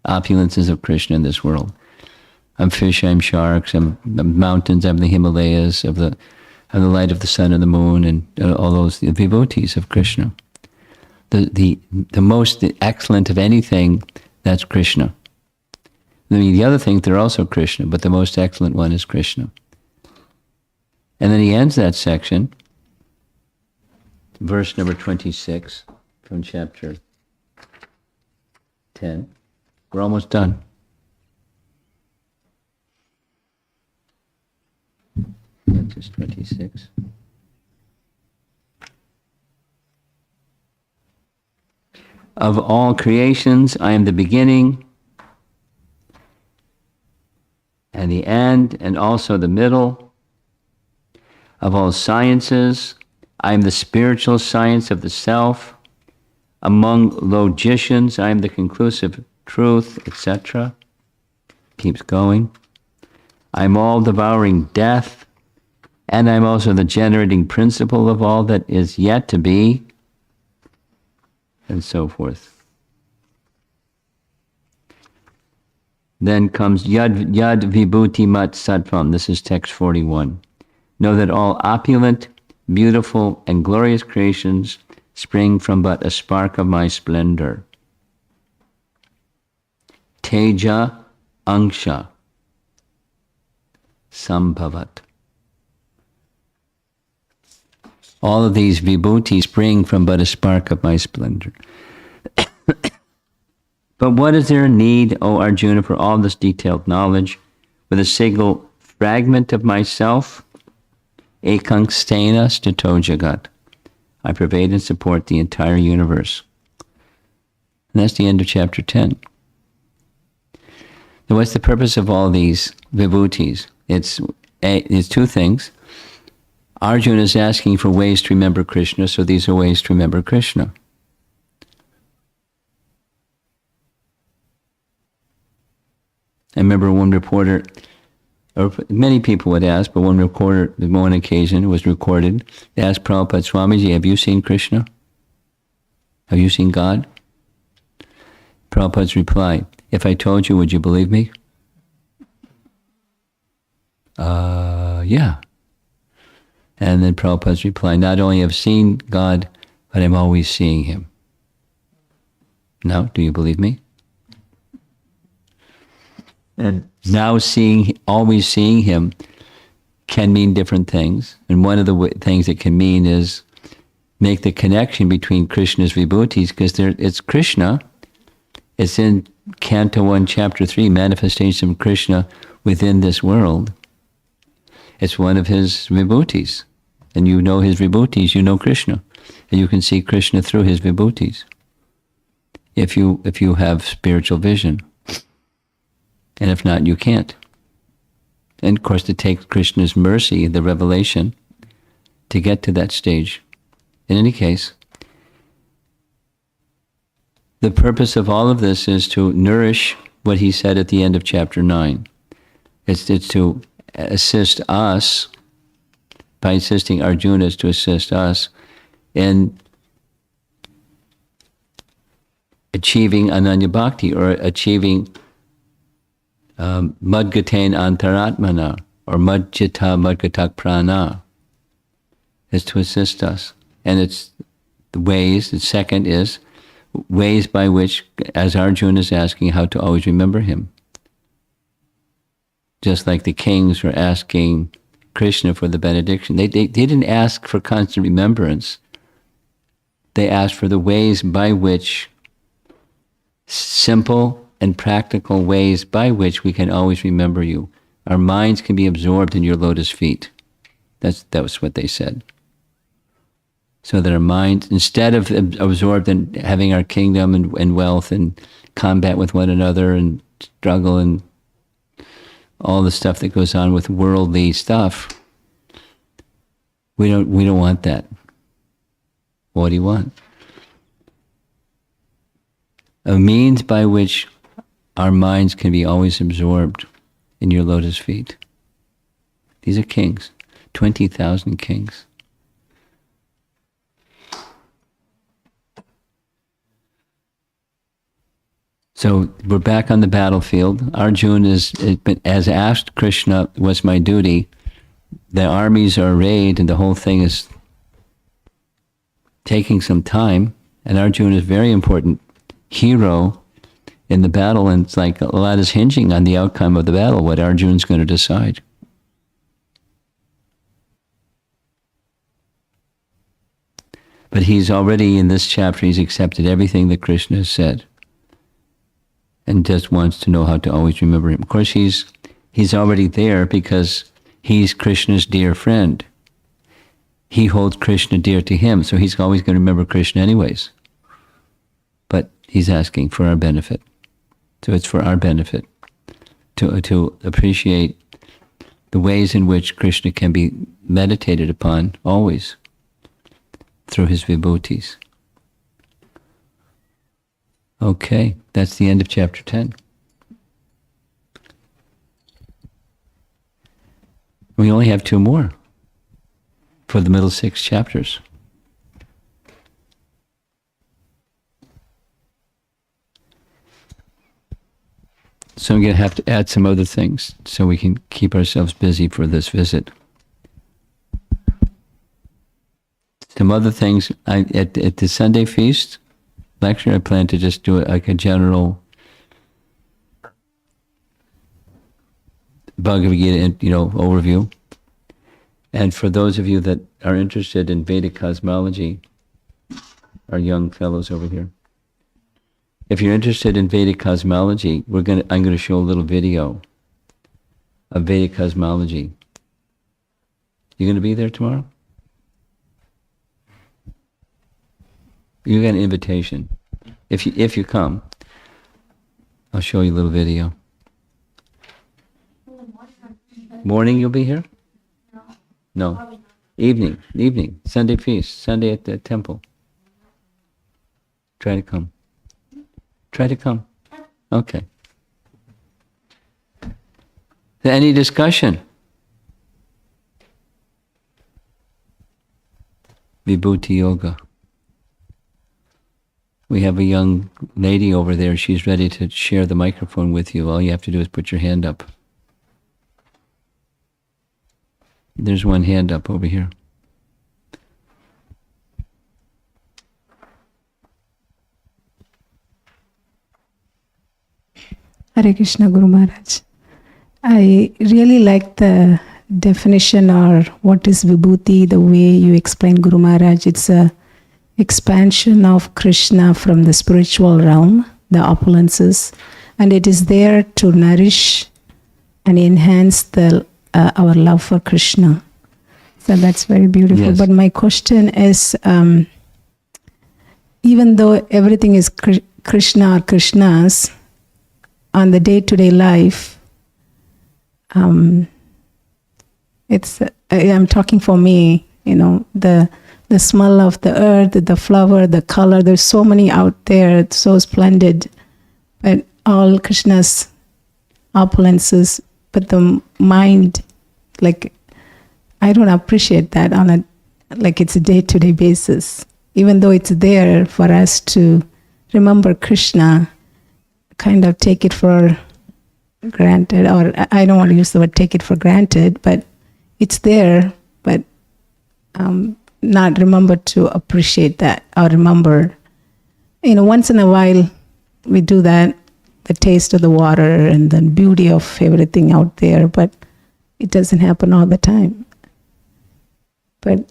Opulences of Krishna in this world. I'm fish, I'm sharks, I'm mountains, I'm the Himalayas, I'm the light of the sun and the moon, and all those vibhutis of Krishna. The most excellent of anything, that's Krishna. I mean, the other things, they're also Krishna, but the most excellent one is Krishna. And then he ends that section, verse number 26 from chapter 10. We're almost done. Verse 26. Of all creations, I am the beginning and the end, and also the middle. Of all sciences, I am the spiritual science of the self. Among logicians, I am the conclusive truth, etc. Keeps going. I am all devouring death, and I am also the generating principle of all that is yet to be, and so forth. Then comes Yad Vibhuti Mat Sattvam. This is text 41. Know that all opulent, beautiful, and glorious creations spring from but a spark of my splendor. Teja Angsha Sambhavat. All of these vibhutis spring from but a spark of my splendor. But what is there need, O Arjuna, for all this detailed knowledge? With a single fragment of myself, ekang stena stato jagat. I pervade and support the entire universe. And that's the end of chapter 10. Now, what's the purpose of all these vibhutis? It's two things. Arjuna is asking for ways to remember Krishna, so these are ways to remember Krishna. I remember one reporter, or many people would ask, but one reporter, on one occasion, it was recorded, they asked Prabhupada, Swamiji, have you seen Krishna? Have you seen God? Prabhupada's reply, if I told you, would you believe me? Yeah. And then Prabhupada's reply, not only have seen God, but I'm always seeing him. Now, do you believe me? And now always seeing him can mean different things. And one of the things it can mean is make the connection between Krishna's vibhutis, because it's Krishna. It's in Canto 1, Chapter 3, manifestation of Krishna within this world. It's one of his vibhutis. And you know his vibhutis, you know Krishna. And you can see Krishna through his vibhutis. If you have spiritual vision. And if not, you can't. And of course, it takes Krishna's mercy, the revelation, to get to that stage. In any case, the purpose of all of this is to nourish what he said at the end of chapter 9. It's to assist us, by assisting Arjuna, is to assist us in achieving Ananya Bhakti, or achieving Madgatain Antaratmana, or Madjita Madgatak Prana, is to assist us. And it's the ways, the second is ways by which, as Arjuna is asking, how to always remember him. Just like the kings were asking Krishna for the benediction. They didn't ask for constant remembrance. They asked for the ways by which, simple and practical ways by which we can always remember you. Our minds can be absorbed in your lotus feet. That was what they said. So that our minds, instead of absorbed in having our kingdom and wealth and combat with one another and struggle and all the stuff that goes on with worldly stuff, we don't want that. What do you want? A means by which our minds can be always absorbed in your lotus feet. These are kings, 20,000 kings. So we're back on the battlefield. Arjuna has asked Krishna, what's my duty? The armies are arrayed and the whole thing is taking some time. And Arjuna is a very important hero in the battle, and it's like a lot is hinging on the outcome of the battle, what Arjuna's going to decide. But he's already, in this chapter, he's accepted everything that Krishna has said, and just wants to know how to always remember him. Of course, he's already there because he's Krishna's dear friend. He holds Krishna dear to him, so he's always going to remember Krishna anyways. But he's asking for our benefit. So it's for our benefit to appreciate the ways in which Krishna can be meditated upon always through his vibhutis. Okay, that's the end of chapter 10. We only have 2 more for the middle 6 chapters. So I'm going to have to add some other things so we can keep ourselves busy for this visit. Some other things, at the Sunday feast lecture, I plan to just do like a general Bhagavad Gita, overview. And for those of you that are interested in Vedic cosmology, our young fellows over here, if you're interested in Vedic cosmology, I'm going to show a little video of Vedic cosmology. You going to be there tomorrow? You get an invitation. If you come, I'll show you a little video. Morning you'll be here? No. Evening. Sunday feast. Sunday at the temple. Try to come. Okay. Any discussion? Vibhuti Yoga. We have a young lady over there. She's ready to share the microphone with you. All you have to do is put your hand up. There's one hand up over here. Hare Krishna, Guru Maharaj. I really like the definition or what is Vibhuti, the way you explain, Guru Maharaj. It's a expansion of Krishna from the spiritual realm, the opulences, and it is there to nourish and enhance our love for Krishna. So that's very beautiful. Yes. But my question is, even though everything is Krishna or Krishna's, on the day-to-day life, I'm talking for me, the smell of the earth, the flower, the color, there's so many out there, it's so splendid, but all Krishna's opulences, but the mind, like, I don't appreciate that it's a day-to-day basis. Even though it's there for us to remember Krishna, kind of take it for granted, or I don't want to use the word take it for granted, but it's there, but not remember to appreciate that, or remember, once in a while we do that, the taste of the water and the beauty of everything out there, but it doesn't happen all the time. But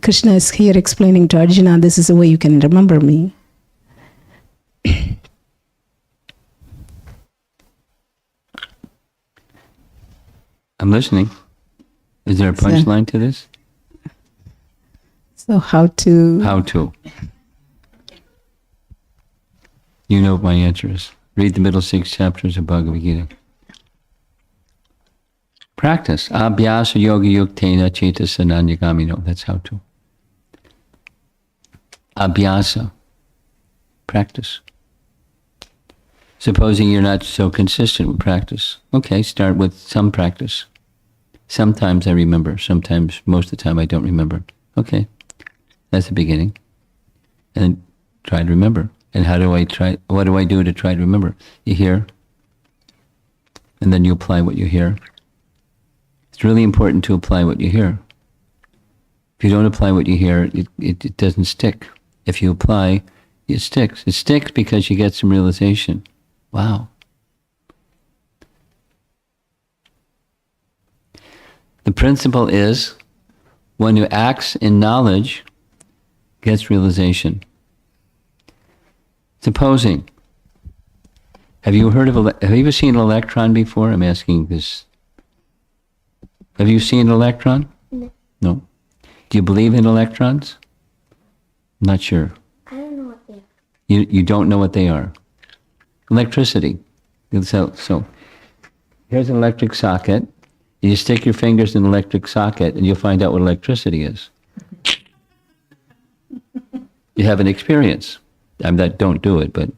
Krishna is here explaining to Arjuna, this is the way you can remember me. I'm listening. Is there a punchline to this? So how to? You know what my answer is. Read the middle 6 chapters of Bhagavad Gita. Practice. Abhyasa yoga yuktena cetasa nanyagamino. That's how to. Abhyasa. Practice. Supposing you're not so consistent with practice. Okay, start with some practice. Sometimes I remember. Sometimes, most of the time, I don't remember. Okay, that's the beginning. And try to remember. And what do I do to try to remember? You hear, and then you apply what you hear. It's really important to apply what you hear. If you don't apply what you hear, it doesn't stick. If you apply, it sticks. It sticks because you get some realization. Wow. The principle is, one who acts in knowledge gets realization. Supposing, have you ever seen an electron before? I'm asking this. Have you seen an electron? No. Do you believe in electrons? Not sure. I don't know what they are. You don't know what they are. Electricity. So here's an electric socket. And you stick your fingers in an electric socket and you'll find out what electricity is. You have an experience. Don't do it, but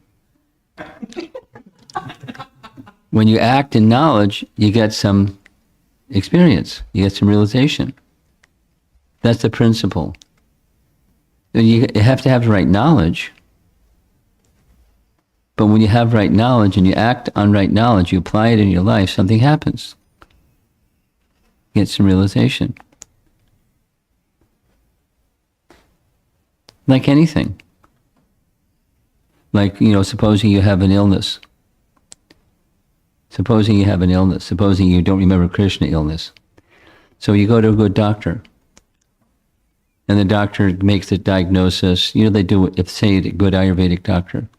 when you act in knowledge, you get some experience. You get some realization. That's the principle. You have to have the right knowledge. But when you have right knowledge and you act on right knowledge, you apply it in your life, something happens. You get some realization. Like anything. Like, supposing you have an illness. Supposing you don't remember Krishna illness. So you go to a good doctor. And the doctor makes the diagnosis. They do it, if say a good Ayurvedic doctor.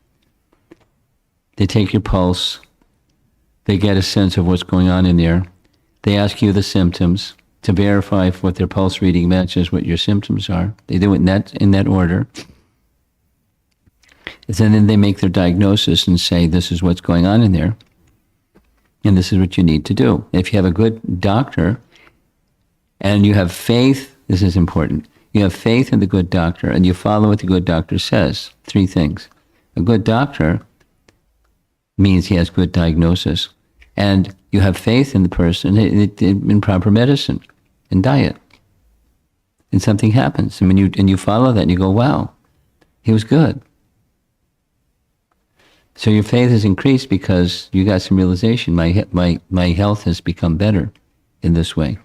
They take your pulse. They get a sense of what's going on in there. They ask you the symptoms to verify if what their pulse reading matches what your symptoms are. They do it in that order. And then they make their diagnosis and say, this is what's going on in there, and this is what you need to do. If you have a good doctor, and you have faith, this is important, you have faith in the good doctor, and you follow what the good doctor says. 3 things. A good doctor means he has good diagnosis, and you have faith in the person in proper medicine and diet. And something happens, and you follow that, and you go, wow, he was good. So your faith has increased because you got some realization. My health has become better in this way.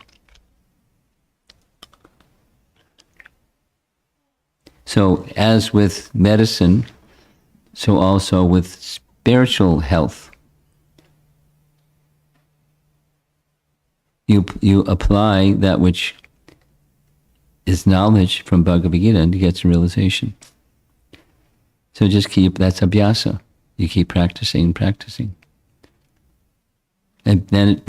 So as with medicine, so also with spiritual health. You apply that which is knowledge from Bhagavad Gita and you get some realization. So just that's abhyasa. You keep practicing and practicing. And then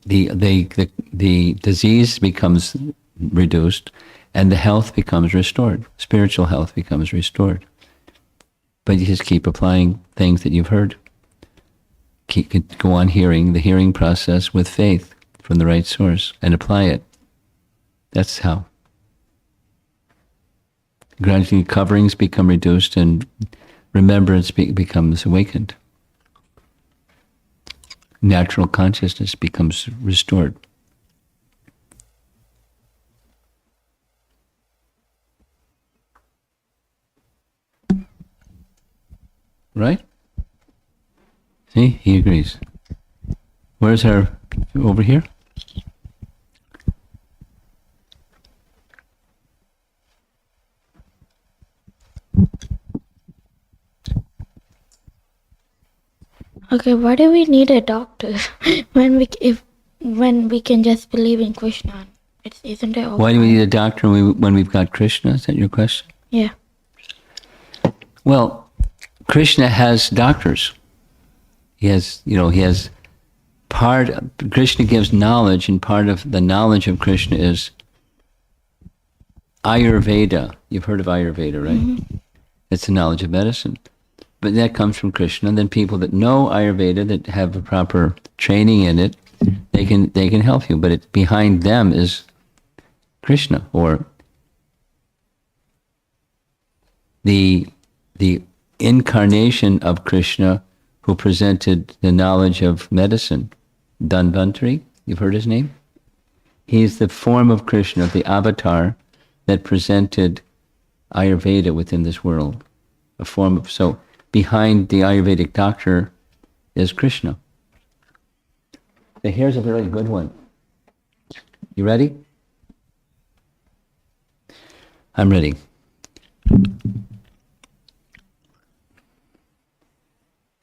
the disease becomes reduced and the health becomes restored. Spiritual health becomes restored. But you just keep applying things that you've heard. Go on hearing the hearing process with faith from the right source and apply it. That's how. Gradually coverings become reduced and remembrance becomes awakened. Natural consciousness becomes restored. Right? See, he agrees. Where's our, over here? Okay, why do we need a doctor when we can just believe in Krishna? Isn't it all Why do we fine? need a doctor when we've got Krishna? Is that your question? Yeah. Well, Krishna has doctors. He has Krishna gives knowledge, and part of the knowledge of Krishna is Ayurveda. You've heard of Ayurveda, right? Mm-hmm. It's the knowledge of medicine. But that comes from Krishna. And then people that know Ayurveda, that have a proper training in it, they can help you. But behind them is Krishna, or the incarnation of Krishna who presented the knowledge of medicine. Dhanvantari, you've heard his name? He's the form of Krishna, the avatar that presented Ayurveda within this world. So behind the Ayurvedic doctor is Krishna. So here's a very good one. You ready? I'm ready.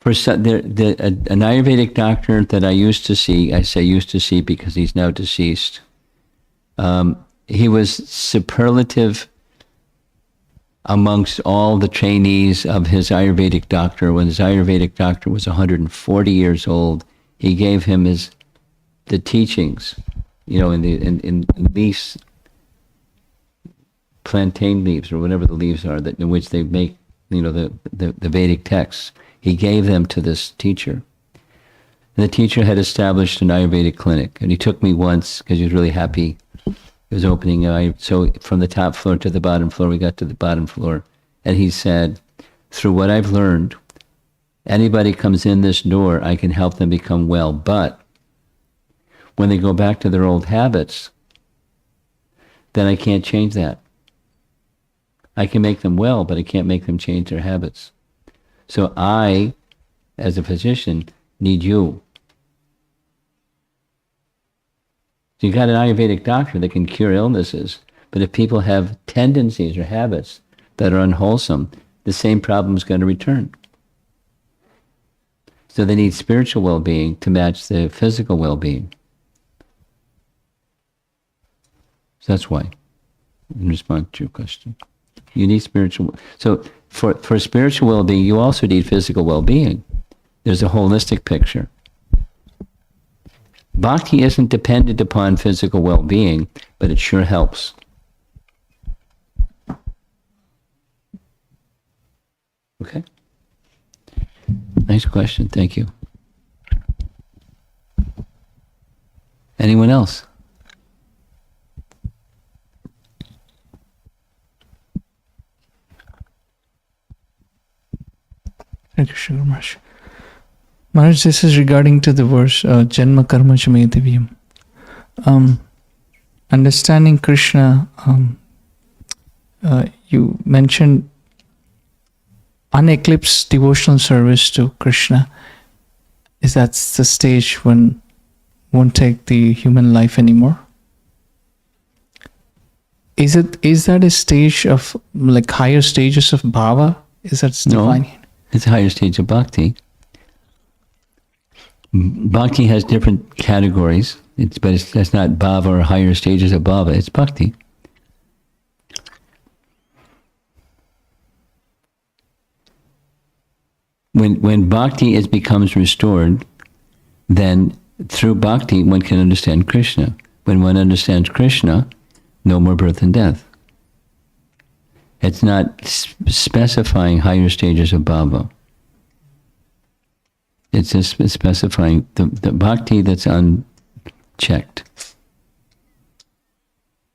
An Ayurvedic doctor that I used to see, I say used to see because he's now deceased, he was superlative amongst all the trainees of his Ayurvedic doctor. When his Ayurvedic doctor was 140 years old, he gave him the teachings, in leaves, plantain leaves, or whatever the leaves are in which they make, the Vedic texts. He gave them to this teacher. And the teacher had established an Ayurvedic clinic, and he took me once because he was really happy. He was opening, so from the top floor to the bottom floor, we got to the bottom floor, and he said, through what I've learned, anybody comes in this door, I can help them become well, but when they go back to their old habits, then I can't change that. I can make them well, but I can't make them change their habits. So I, as a physician, need you. So you got an Ayurvedic doctor that can cure illnesses, but if people have tendencies or habits that are unwholesome, the same problem is going to return. So they need spiritual well-being to match the physical well-being. So that's why, in response to your question. You need spiritual. So for spiritual well-being, you also need physical well-being. There's a holistic picture. Bhakti isn't dependent upon physical well-being, but it sure helps. Okay? Nice question. Thank you. Anyone else? Thank you, Sugar Maharaj. Maharaj, this is regarding to the verse Janma Karma Chame Divyam. Understanding Krishna, you mentioned uneclipsed devotional service to Krishna. Is that the stage when won't take the human life anymore? Is that a stage of like higher stages of bhava? Is that defining? No, it's a higher stage of bhakti. Bhakti has different categories, that's not bhava or higher stages of bhava, it's bhakti. When bhakti becomes restored, then through bhakti one can understand Krishna. When one understands Krishna, no more birth and death. It's not specifying higher stages of bhava. It's just specifying the bhakti that's unchecked,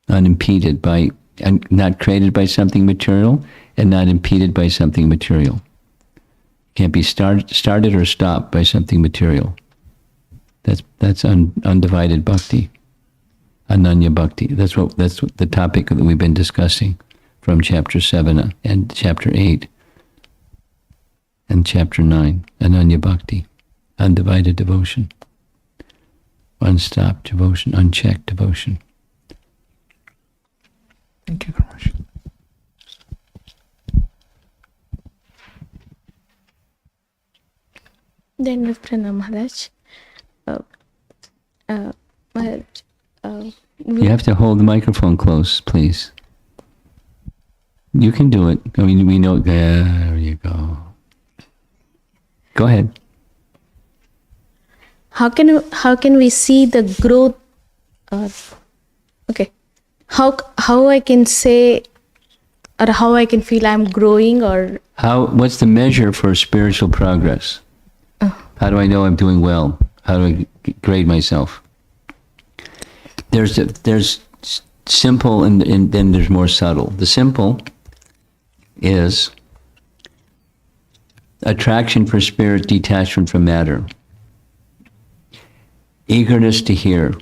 unimpeded by, and not created by something material, and not impeded by something material. Can't be started or stopped by something material. That's undivided bhakti, ananya bhakti. That's what the topic that we've been discussing from chapter 7 and chapter 8 and chapter 9. Ananya bhakti, undivided devotion, unstopped devotion, unchecked devotion. Thank you very much. Then Viprana Maharaj, Maharaj, You have to hold the microphone close, please. You can do it. I mean, we know. There you go. Go ahead. How can we see the growth? Okay, how I can say or how I can feel I'm growing or What's the measure for spiritual progress? How do I know I'm doing well? How do I grade myself? There's simple and then there's more subtle. The simple is attraction for spirit, detachment from matter, eagerness to hear.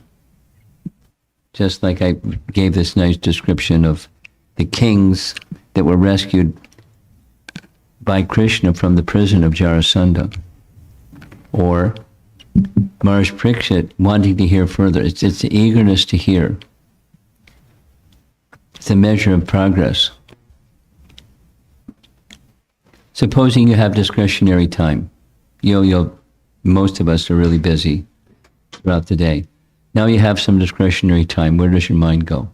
Just like I gave this nice description of the kings that were rescued by Krishna from the prison of Jarasandha, or Maharaj Parikshit wanting to hear further. It's the eagerness to hear. It's a measure of progress. Supposing you have discretionary time. Most of us are really busy throughout the day. Now you have some discretionary time. Where does your mind go?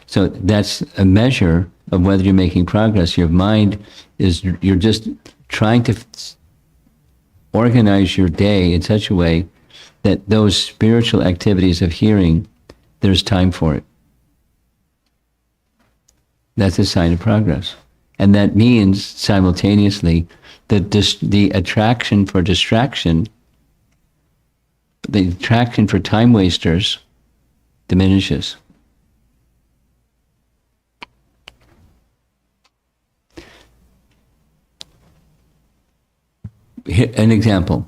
So that's a measure of whether you're making progress. Your mind you're just trying to organize your day in such a way that those spiritual activities of hearing, there's time for it. That's a sign of progress. And that means simultaneously that the attraction for distraction, the attraction for time wasters diminishes. Here, an example.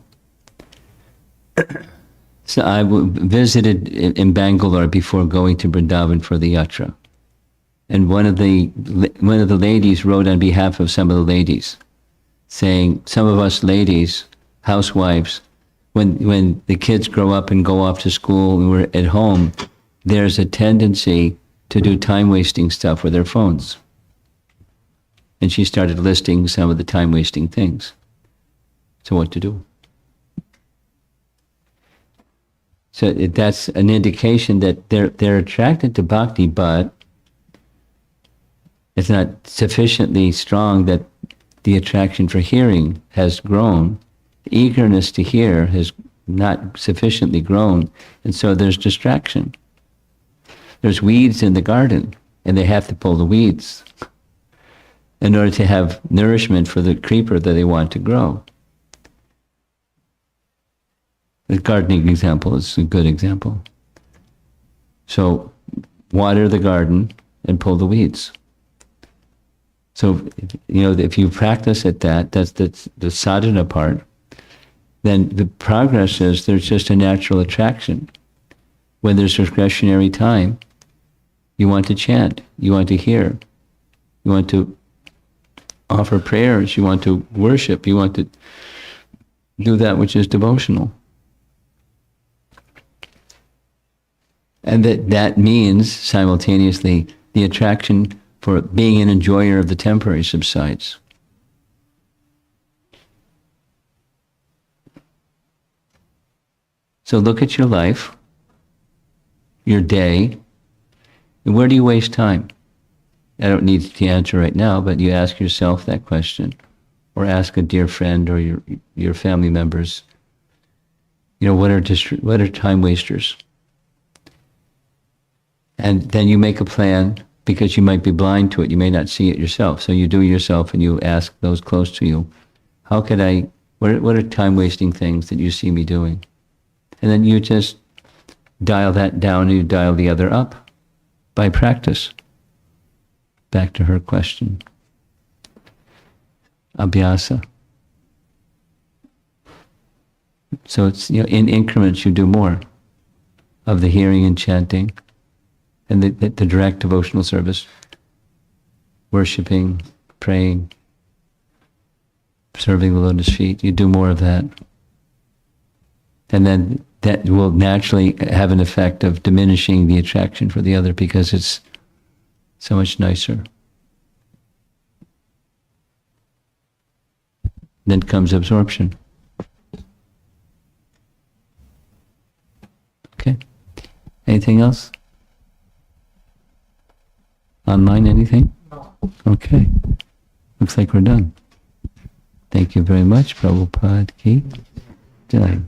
So I visited in Bangalore before going to Vrindavan for the yatra. And one of the ladies wrote on behalf of some of the ladies, saying, some of us ladies, housewives, when the kids grow up and go off to school and we're at home, there's a tendency to do time-wasting stuff with their phones. And she started listing some of the time-wasting things. So what to do? So that's an indication that they're attracted to bhakti, but it's not sufficiently strong that the attraction for hearing has grown. Eagerness to hear has not sufficiently grown, and so there's distraction. There's weeds in the garden, and they have to pull the weeds. in order to have nourishment for the creeper that they want to grow. The gardening example is a good example. So water the garden and pull the weeds. So, if you practice at that's the sadhana part, then the progress is there's just a natural attraction. When there's discretionary time, you want to chant, you want to hear, you want to offer prayers, you want to worship, you want to do that which is devotional. And that means simultaneously the attraction for being an enjoyer of the temporary subsides. So look at your life, your day, and where do you waste time? I don't need to answer right now, but you ask yourself that question, or ask a dear friend or your family members. What are time wasters? And then you make a plan, because you might be blind to it. You may not see it yourself. So you do it yourself and you ask those close to you, what are time-wasting things that you see me doing? And then you just dial that down and you dial the other up by practice. Back to her question. Abhyasa. So it's, in increments you do more of the hearing and chanting, and the direct devotional service, worshipping, praying, serving the lotus feet. You do more of that. And then that will naturally have an effect of diminishing the attraction for the other, because it's so much nicer. Then comes absorption. Okay. Anything else? Online, anything? No. Okay. Looks like we're done. Thank you very much, Prabhupada Ki Jai.